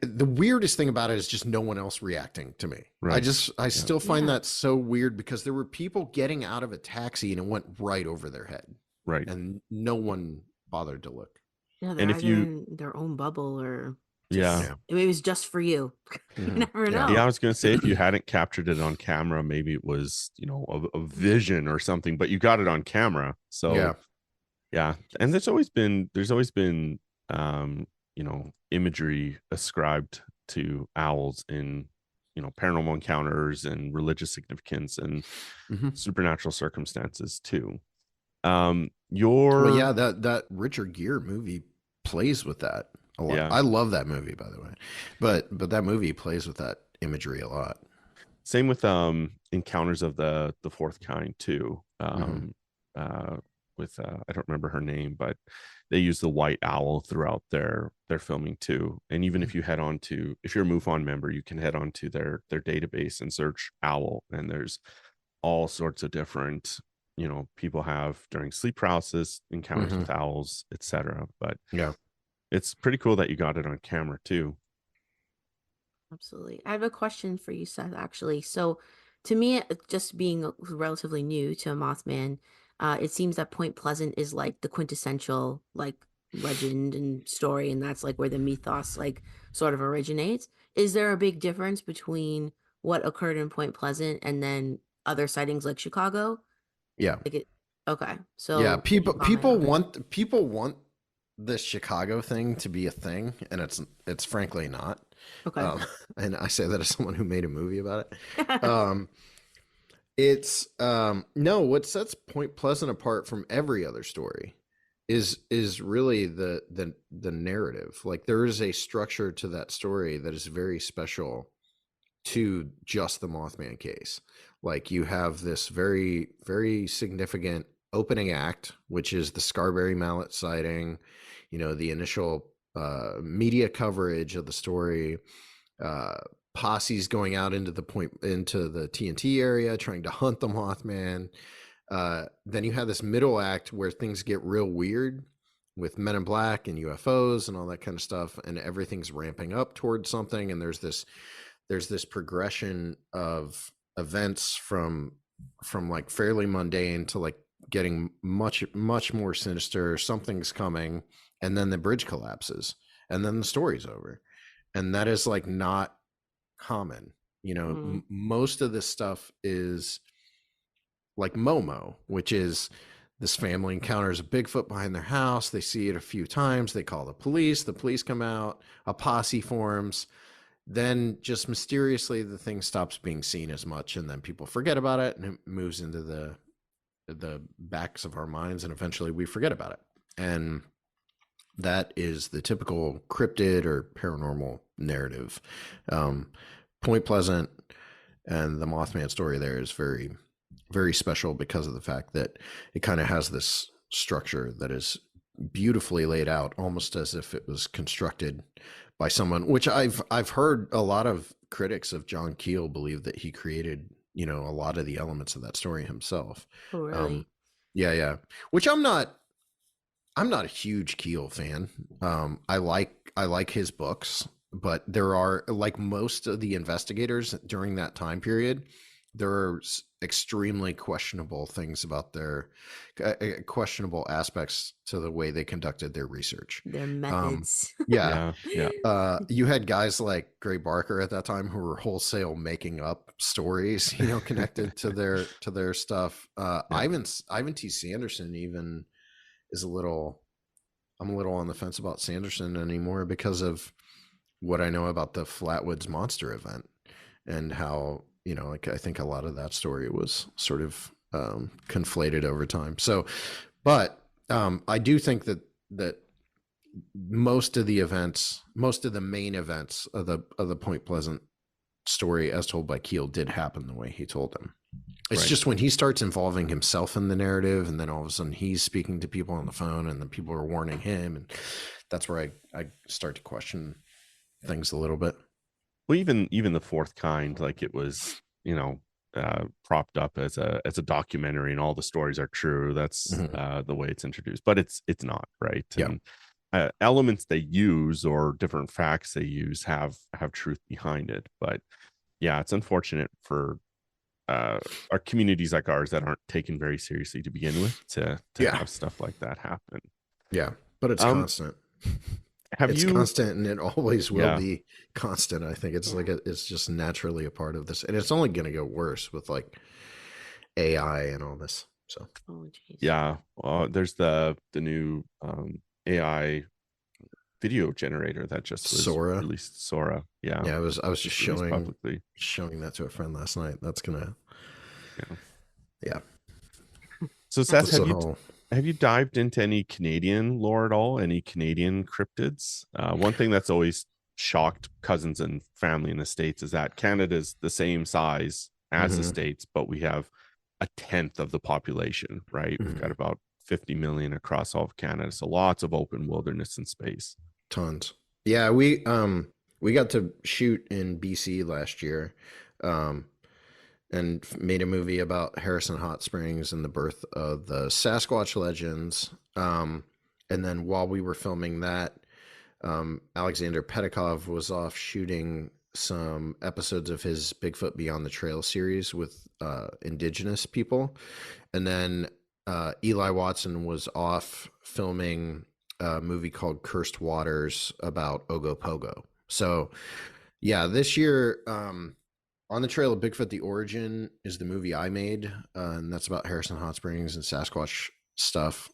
[SPEAKER 4] The weirdest thing about it is just no one else reacting to me.
[SPEAKER 2] Right.
[SPEAKER 4] I still find that so weird, because there were people getting out of a taxi and it went right over their head.
[SPEAKER 2] Right.
[SPEAKER 4] And no one bothered to look.
[SPEAKER 3] Yeah, they're
[SPEAKER 2] And if
[SPEAKER 3] either in their own bubble or just, it was just for you. You never know.
[SPEAKER 2] Yeah, I was going to say, if you hadn't captured it on camera, maybe it was, you know, a vision or something, but you got it on camera. So yeah. And there's always been you know, imagery ascribed to owls in, you know, paranormal encounters and religious significance and supernatural circumstances too.
[SPEAKER 4] That Richard Gere movie plays with that a lot. I love that movie, by the way, but that movie plays with that imagery a lot.
[SPEAKER 2] Same with Encounters of the Fourth Kind too. With I don't remember her name, but they use the white owl throughout their filming too. And even if you head on to, if you're a MUFON member, you can head on to their database and search owl, and there's all sorts of different, you know, people have during sleep paralysis encounters with owls, etc. But it's pretty cool that you got it on camera too.
[SPEAKER 3] Absolutely. I have a question for you, Seth, actually. So to me, just being relatively new to Mothman, it seems that Point Pleasant is like the quintessential, like, legend and story, and that's like where the mythos, like, sort of originates. Is there a big difference between what occurred in Point Pleasant and then other sightings like Chicago?
[SPEAKER 4] Yeah.
[SPEAKER 3] Okay. So
[SPEAKER 4] yeah, people want this Chicago thing to be a thing, and it's frankly not.
[SPEAKER 3] Okay.
[SPEAKER 4] And I say that as someone who made a movie about it. It's no, what sets Point Pleasant apart from every other story is really the narrative. Like, there is a structure to that story that is very special to just the Mothman case. Like, you have this very, very significant opening act, which is the Scarberry mallet sighting, the initial media coverage of the story, posses going out into the TNT area trying to hunt the Mothman. Then you have this middle act where things get real weird with Men in Black and UFOs and all that kind of stuff, and everything's ramping up towards something, and there's this progression of events from like fairly mundane to like getting much more sinister. Something's coming, and then the bridge collapses, and then the story's over. And that is like not common. Most of this stuff is like MOMO, which is this family encounters a Bigfoot behind their house. They see it a few times. They call the police come out, a posse forms. Then just mysteriously the thing stops being seen as much, and then people forget about it, and it moves into the backs of our minds, and eventually we forget about it. And that is the typical cryptid or paranormal narrative. Point Pleasant and the Mothman story there is very, very special because of the fact that it kind of has this structure that is beautifully laid out, almost as if it was constructed by someone, which I've heard a lot of critics of John Keel believe that he created, a lot of the elements of that story himself.
[SPEAKER 3] Oh, really?
[SPEAKER 4] Yeah. Which I'm not a huge Keel fan. I like his books, but there are, like most of the investigators during that time period, there are extremely questionable things about their questionable aspects to the way they conducted their research.
[SPEAKER 3] Their methods.
[SPEAKER 4] Yeah.
[SPEAKER 2] Yeah.
[SPEAKER 4] You had guys like Gray Barker at that time who were wholesale making up stories, connected to their stuff. Ivan T. Sanderson even is I'm a little on the fence about Sanderson anymore because of what I know about the Flatwoods Monster event and how, I think a lot of that story was sort of conflated over time. So, but I do think that most of the main events of the Point Pleasant story as told by Keel did happen the way he told them. It's just when he starts involving himself in the narrative, and then all of a sudden he's speaking to people on the phone, and then people are warning him, and that's where I start to question things a little bit.
[SPEAKER 2] Well, even the fourth kind, like it was, propped up as a documentary, and all the stories are true. That's the way it's introduced, but it's not, right.
[SPEAKER 4] Yeah.
[SPEAKER 2] And elements they use or different facts they use have truth behind it. But yeah, it's unfortunate for our communities like ours that aren't taken very seriously to begin with to have stuff like that happen.
[SPEAKER 4] Yeah, but it's constant. It's constant, and it always will be constant. I think it's like it's just naturally a part of this, and it's only going to get worse with like AI and all this. So
[SPEAKER 2] there's the new AI video generator that just was released. Sora. Yeah.
[SPEAKER 4] I was just showing that to a friend last night. That's gonna. Yeah.
[SPEAKER 2] So Seth, have you dived into any Canadian lore at all? Any Canadian cryptids? One thing that's always shocked cousins and family in the States is that Canada's the same size as the States, but we have a tenth of the population, right? We've got about 50 million across all of Canada. So lots of open wilderness and space.
[SPEAKER 4] Tons. Yeah, we got to shoot in BC last year. And made a movie about Harrison Hot Springs and the birth of the Sasquatch legends. And then while we were filming that, Alexander Pedikov was off shooting some episodes of his Bigfoot Beyond the Trail series with indigenous people. And then Eli Watson was off filming a movie called Cursed Waters about Ogopogo. So yeah, this year, On the Trail of Bigfoot, The Origin is the movie I made, and that's about Harrison Hot Springs and Sasquatch stuff.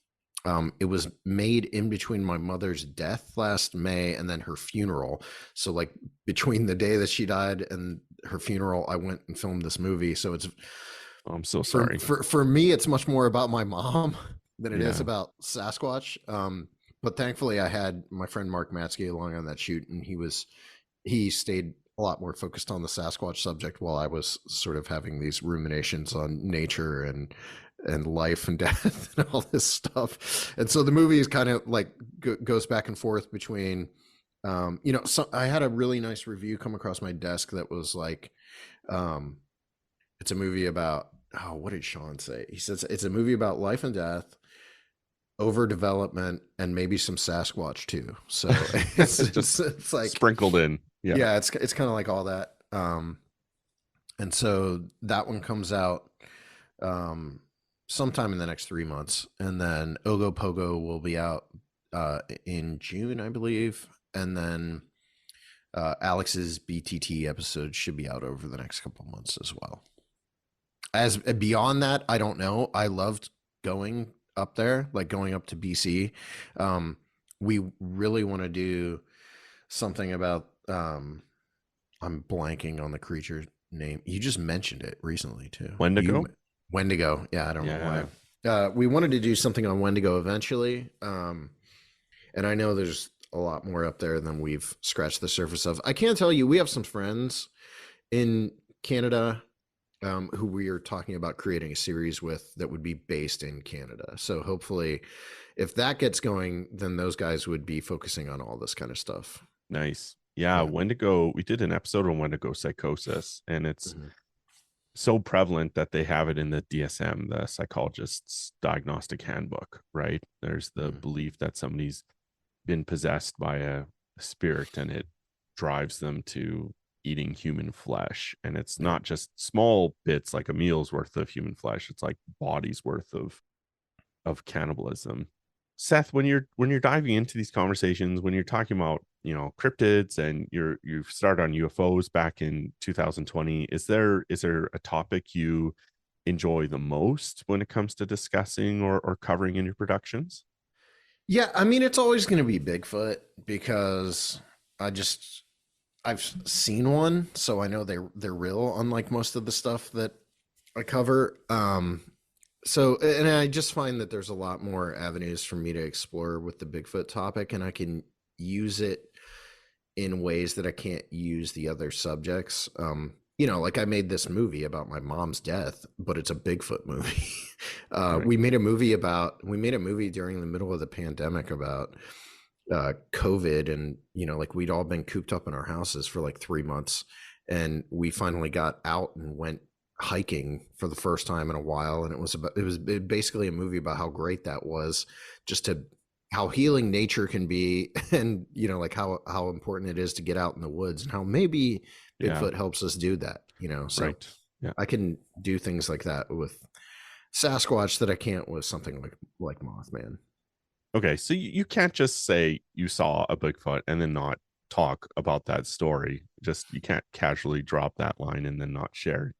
[SPEAKER 4] It was made in between my mother's death last May and then her funeral. So like between the day that she died and her funeral, I went and filmed this movie. So it's,
[SPEAKER 2] I'm so sorry.
[SPEAKER 4] For me, it's much more about my mom than it is
[SPEAKER 2] Yeah.
[SPEAKER 4] about Sasquatch. But thankfully I had my friend Mark Matsky along on that shoot, and he stayed a lot more focused on the Sasquatch subject while I was sort of having these ruminations on nature and life and death and all this stuff. And so the movie is kind of like goes back and forth between, so I had a really nice review come across my desk that was like, it's a movie about, what did Sean say? He says it's a movie about life and death, overdevelopment, and maybe some Sasquatch too. So it's like
[SPEAKER 2] sprinkled in.
[SPEAKER 4] Yeah, it's kind of like all that. And so that one comes out sometime in the next 3 months, and then Ogopogo will be out in June, I believe, and then Alex's BTT episode should be out over the next couple months as well. As beyond that, I don't know. I loved going up there, like going up to BC. We really want to do something about I'm blanking on the creature name. You just mentioned it recently too.
[SPEAKER 2] Wendigo?
[SPEAKER 4] Wendigo. Yeah, I don't know why. We wanted to do something on Wendigo eventually. And I know there's a lot more up there than we've scratched the surface of. I can tell you, we have some friends in Canada who we are talking about creating a series with that would be based in Canada. So hopefully if that gets going, then those guys would be focusing on all this kind of stuff.
[SPEAKER 2] Nice. Yeah. Wendigo, we did an episode on Wendigo psychosis, and it's so prevalent that they have it in the DSM, the psychologist's diagnostic handbook, right? There's the belief that somebody's been possessed by a spirit and it drives them to eating human flesh. And it's not just small bits like a meal's worth of human flesh. It's like bodies worth of cannibalism. Seth, when you're diving into these conversations, when you're talking about, cryptids, and you've started on UFOs back in 2020, is there a topic you enjoy the most when it comes to discussing or covering in your productions?
[SPEAKER 4] Yeah, I mean, it's always going to be Bigfoot because I've seen one, so I know they're real, unlike most of the stuff that I cover. So, and I just find that there's a lot more avenues for me to explore with the Bigfoot topic, and I can use it in ways that I can't use the other subjects. Like I made this movie about my mom's death, but it's a Bigfoot movie.
[SPEAKER 2] Right.
[SPEAKER 4] We made a movie during the middle of the pandemic about COVID, and like we'd all been cooped up in our houses for like 3 months, and we finally got out and went hiking for the first time in a while, and it was basically a movie about how great that was, just to how healing nature can be, and like how important it is to get out in the woods, and how maybe Bigfoot helps us do that, so
[SPEAKER 2] right. Yeah.
[SPEAKER 4] I can do things like that with Sasquatch that I can't with something like Mothman.
[SPEAKER 2] Okay, so you can't just say you saw a Bigfoot and then not talk about that story. Just, you can't casually drop that line and then not share.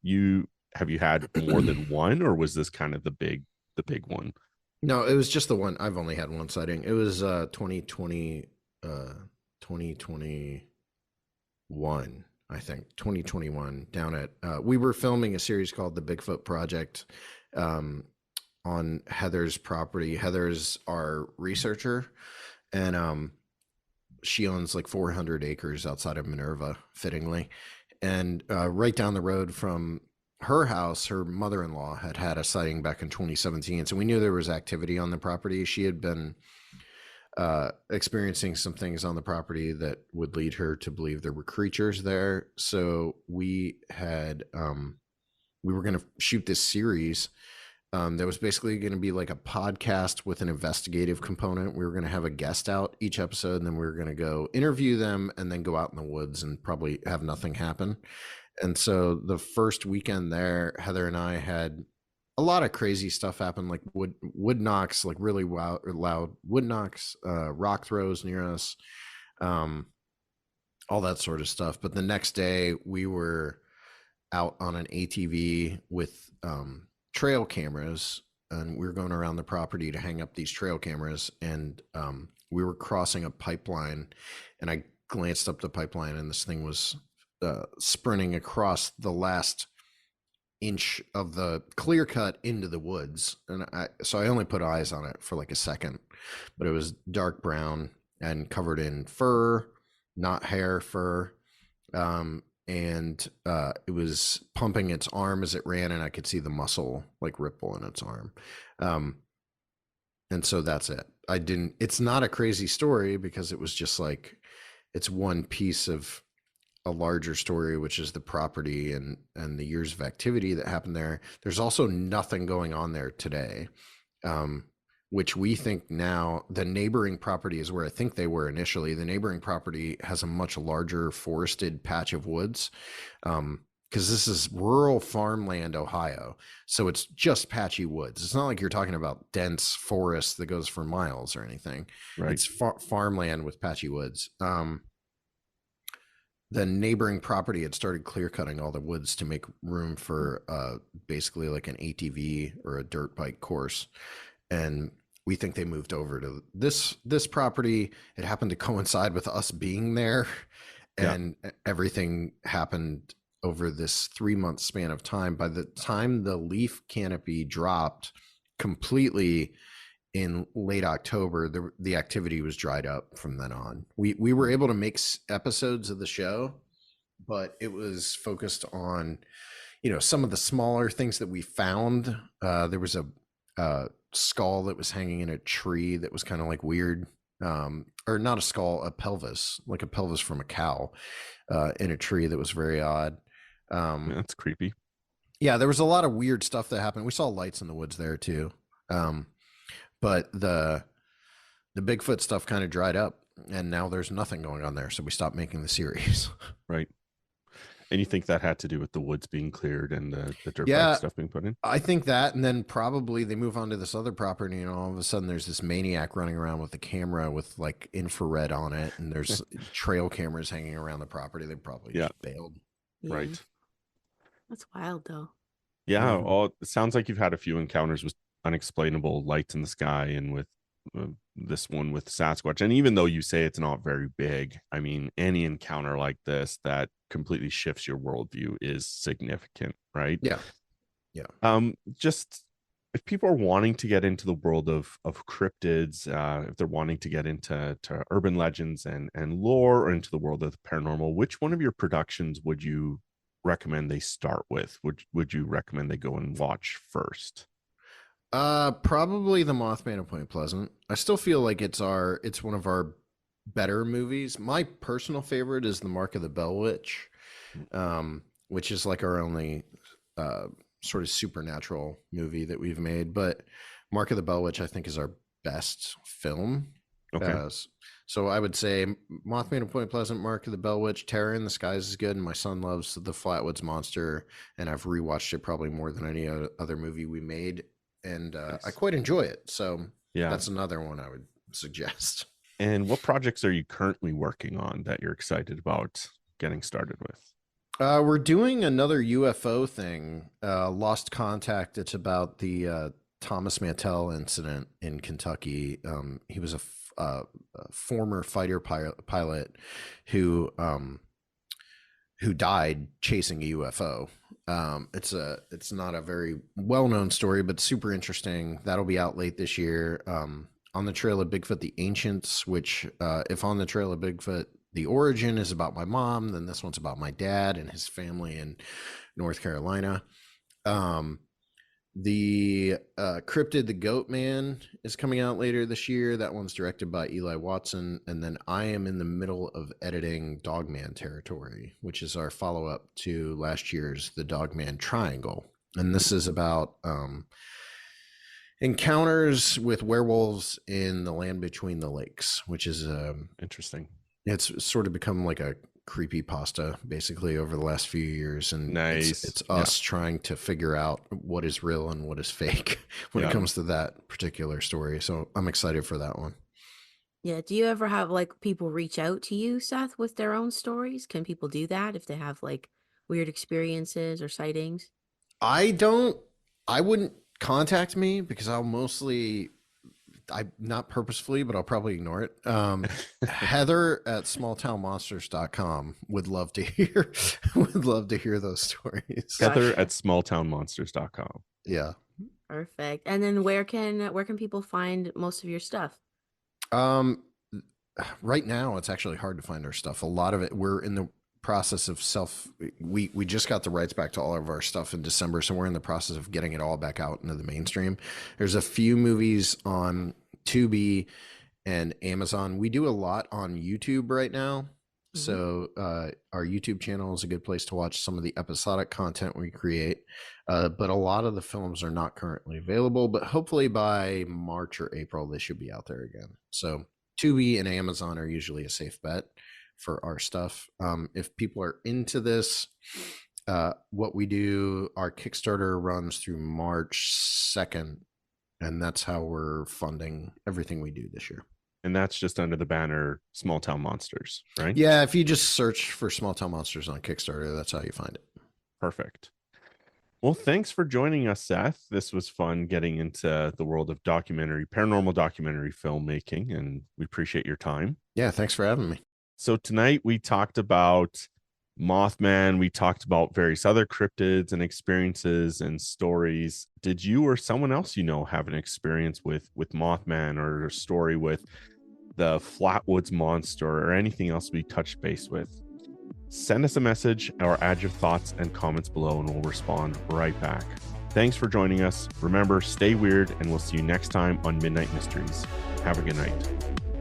[SPEAKER 2] Have you had more than one, or was this kind of the big one?
[SPEAKER 4] No, it was just the one. I've only had one sighting. It was 2021, I think. 2021, down at we were filming a series called The Bigfoot Project on Heather's property. Heather's our researcher, and she owns like 400 acres outside of Minerva, fittingly. And right down the road from her house, her mother-in-law had a sighting back in 2017. So we knew there was activity on the property. She had been experiencing some things on the property that would lead her to believe there were creatures there. So we were going to shoot this series that was basically going to be like a podcast with an investigative component. We were going to have a guest out each episode, and then we were going to go interview them and then go out in the woods and probably have nothing happen. And so the first weekend there, Heather and I had a lot of crazy stuff happen, like wood knocks, like really loud wood knocks, rock throws near us, all that sort of stuff. But the next day we were out on an ATV with trail cameras and we were going around the property to hang up these trail cameras, and we were crossing a pipeline, and I glanced up the pipeline, and this thing was sprinting across the last inch of the clear cut into the woods. And so I only put eyes on it for like a second, but it was dark brown and covered in fur, not hair, fur. And it was pumping its arm as it ran, and I could see the muscle like ripple in its arm. And so that's it. It's not a crazy story because it was just like, it's one piece of a larger story, which is the property and the years of activity that happened there. There's also nothing going on there today, which we think now the neighboring property is where I think they were initially. The neighboring property has a much larger forested patch of woods, because this is rural farmland, Ohio. So it's just patchy woods. It's not like you're talking about dense forest that goes for miles or anything.
[SPEAKER 2] Right.
[SPEAKER 4] It's farmland with patchy woods. The neighboring property had started clear cutting all the woods to make room for basically like an ATV or a dirt bike course. And we think they moved over to this property. It happened to coincide with us being there, and everything happened over this 3-month span of time. By the time the leaf canopy dropped completely in late October, the activity was dried up from then on. We were able to make episodes of the show, but it was focused on, some of the smaller things that we found. There was a skull that was hanging in a tree that was kind of like weird, or not a skull, a pelvis, like a pelvis from a cow, in a tree that was very odd.
[SPEAKER 2] That's creepy.
[SPEAKER 4] Yeah, there was a lot of weird stuff that happened. We saw lights in the woods there too. But the Bigfoot stuff kind of dried up, and now there's nothing going on there. So we stopped making the series.
[SPEAKER 2] Right. And you think that had to do with the woods being cleared and the dirt bike stuff being put in?
[SPEAKER 4] I think that, and then probably they move on to this other property, and all of a sudden there's this maniac running around with a camera with like infrared on it, and there's trail cameras hanging around the property. They probably just bailed.
[SPEAKER 3] Yeah.
[SPEAKER 2] Right.
[SPEAKER 3] That's wild, though.
[SPEAKER 2] Yeah. Well, it sounds like you've had a few encounters with unexplainable lights in the sky, and with this one with Sasquatch. And even though you say it's not very big, I mean, any encounter like this that completely shifts your worldview is significant, right?
[SPEAKER 4] Yeah.
[SPEAKER 2] Just if people are wanting to get into the world of cryptids, if they're wanting to get into urban legends and lore, or into the world of the paranormal, which one of your productions would you recommend they start with? Would you recommend they go and watch first?
[SPEAKER 4] Probably the Mothman of Point Pleasant. I still feel like it's one of our better movies. My personal favorite is the Mark of the Bell Witch, which is like our only sort of supernatural movie that we've made. But Mark of the Bell Witch, I think, is our best film.
[SPEAKER 2] Okay.
[SPEAKER 4] So I would say Mothman of Point Pleasant, Mark of the Bell Witch, Terror in the Skies is good, and my son loves the Flatwoods Monster, and I've rewatched it probably more than any other movie we made. And
[SPEAKER 2] Nice.
[SPEAKER 4] I quite enjoy it. So
[SPEAKER 2] Yeah.
[SPEAKER 4] that's another one I would suggest.
[SPEAKER 2] And what projects are you currently working on that you're excited about getting started with?
[SPEAKER 4] We're doing another UFO thing, Lost Contact. It's about the Thomas Mantell incident in Kentucky. He was a former fighter pilot who died chasing a UFO. It's not a very well-known story, but super interesting. That'll be out late this year. On the Trail of Bigfoot, The Ancients, which if On the Trail of Bigfoot, the origin is about my mom, then this one's about my dad and his family in North Carolina. The Cryptid, the Goat Man is coming out later this year. That one's directed by Eli Watson. And then I am in the middle of editing Dogman Territory, which is our follow-up to last year's The Dogman Triangle. And this is about encounters with werewolves in the land between the lakes, which is
[SPEAKER 2] Interesting.
[SPEAKER 4] It's sort of become like a creepypasta basically over the last few years, and
[SPEAKER 2] Nice.
[SPEAKER 4] it's us trying to figure out what is real and what is fake when it comes to that particular story. So I'm excited for that one.
[SPEAKER 3] Yeah. Do you ever have like people reach out to you, Seth, with their own stories? Can people do that if they have like weird experiences or sightings?
[SPEAKER 4] I wouldn't contact me, because I'll mostly, not purposefully, but I'll probably ignore it. Heather at smalltownmonsters.com would love to hear those stories.
[SPEAKER 2] Heather at smalltownmonsters.com.
[SPEAKER 4] Yeah.
[SPEAKER 3] Perfect. And then where can people find most of your stuff?
[SPEAKER 4] Right now it's actually hard to find our stuff. A lot of it, we're in the process of we just got the rights back to all of our stuff in December, so we're in the process of getting it all back out into the mainstream. There's a few movies on Tubi and Amazon. We do a lot on YouTube right now. So our YouTube channel is a good place to watch some of the episodic content we create, but a lot of the films are not currently available, but hopefully by March or April they should be out there again. So Tubi and Amazon are usually a safe bet for our stuff. If people are into this, what we do, our Kickstarter runs through March 2nd, and that's how we're funding everything we do this year.
[SPEAKER 2] And that's just under the banner Small Town Monsters, right?
[SPEAKER 4] Yeah, if you just search for Small Town Monsters on Kickstarter, that's how you find it.
[SPEAKER 2] Perfect. Well, thanks for joining us, Seth. This was fun getting into the world of paranormal documentary filmmaking, and we appreciate your time.
[SPEAKER 4] Yeah, thanks for having me.
[SPEAKER 2] So tonight we talked about Mothman. We talked about various other cryptids and experiences and stories. Did you or someone else have an experience with Mothman, or a story with the Flatwoods monster, or anything else we touched base with? Send us a message or add your thoughts and comments below, and we'll respond right back. Thanks for joining us. Remember, stay weird, and we'll see you next time on Midnight Mysteries. Have a good night.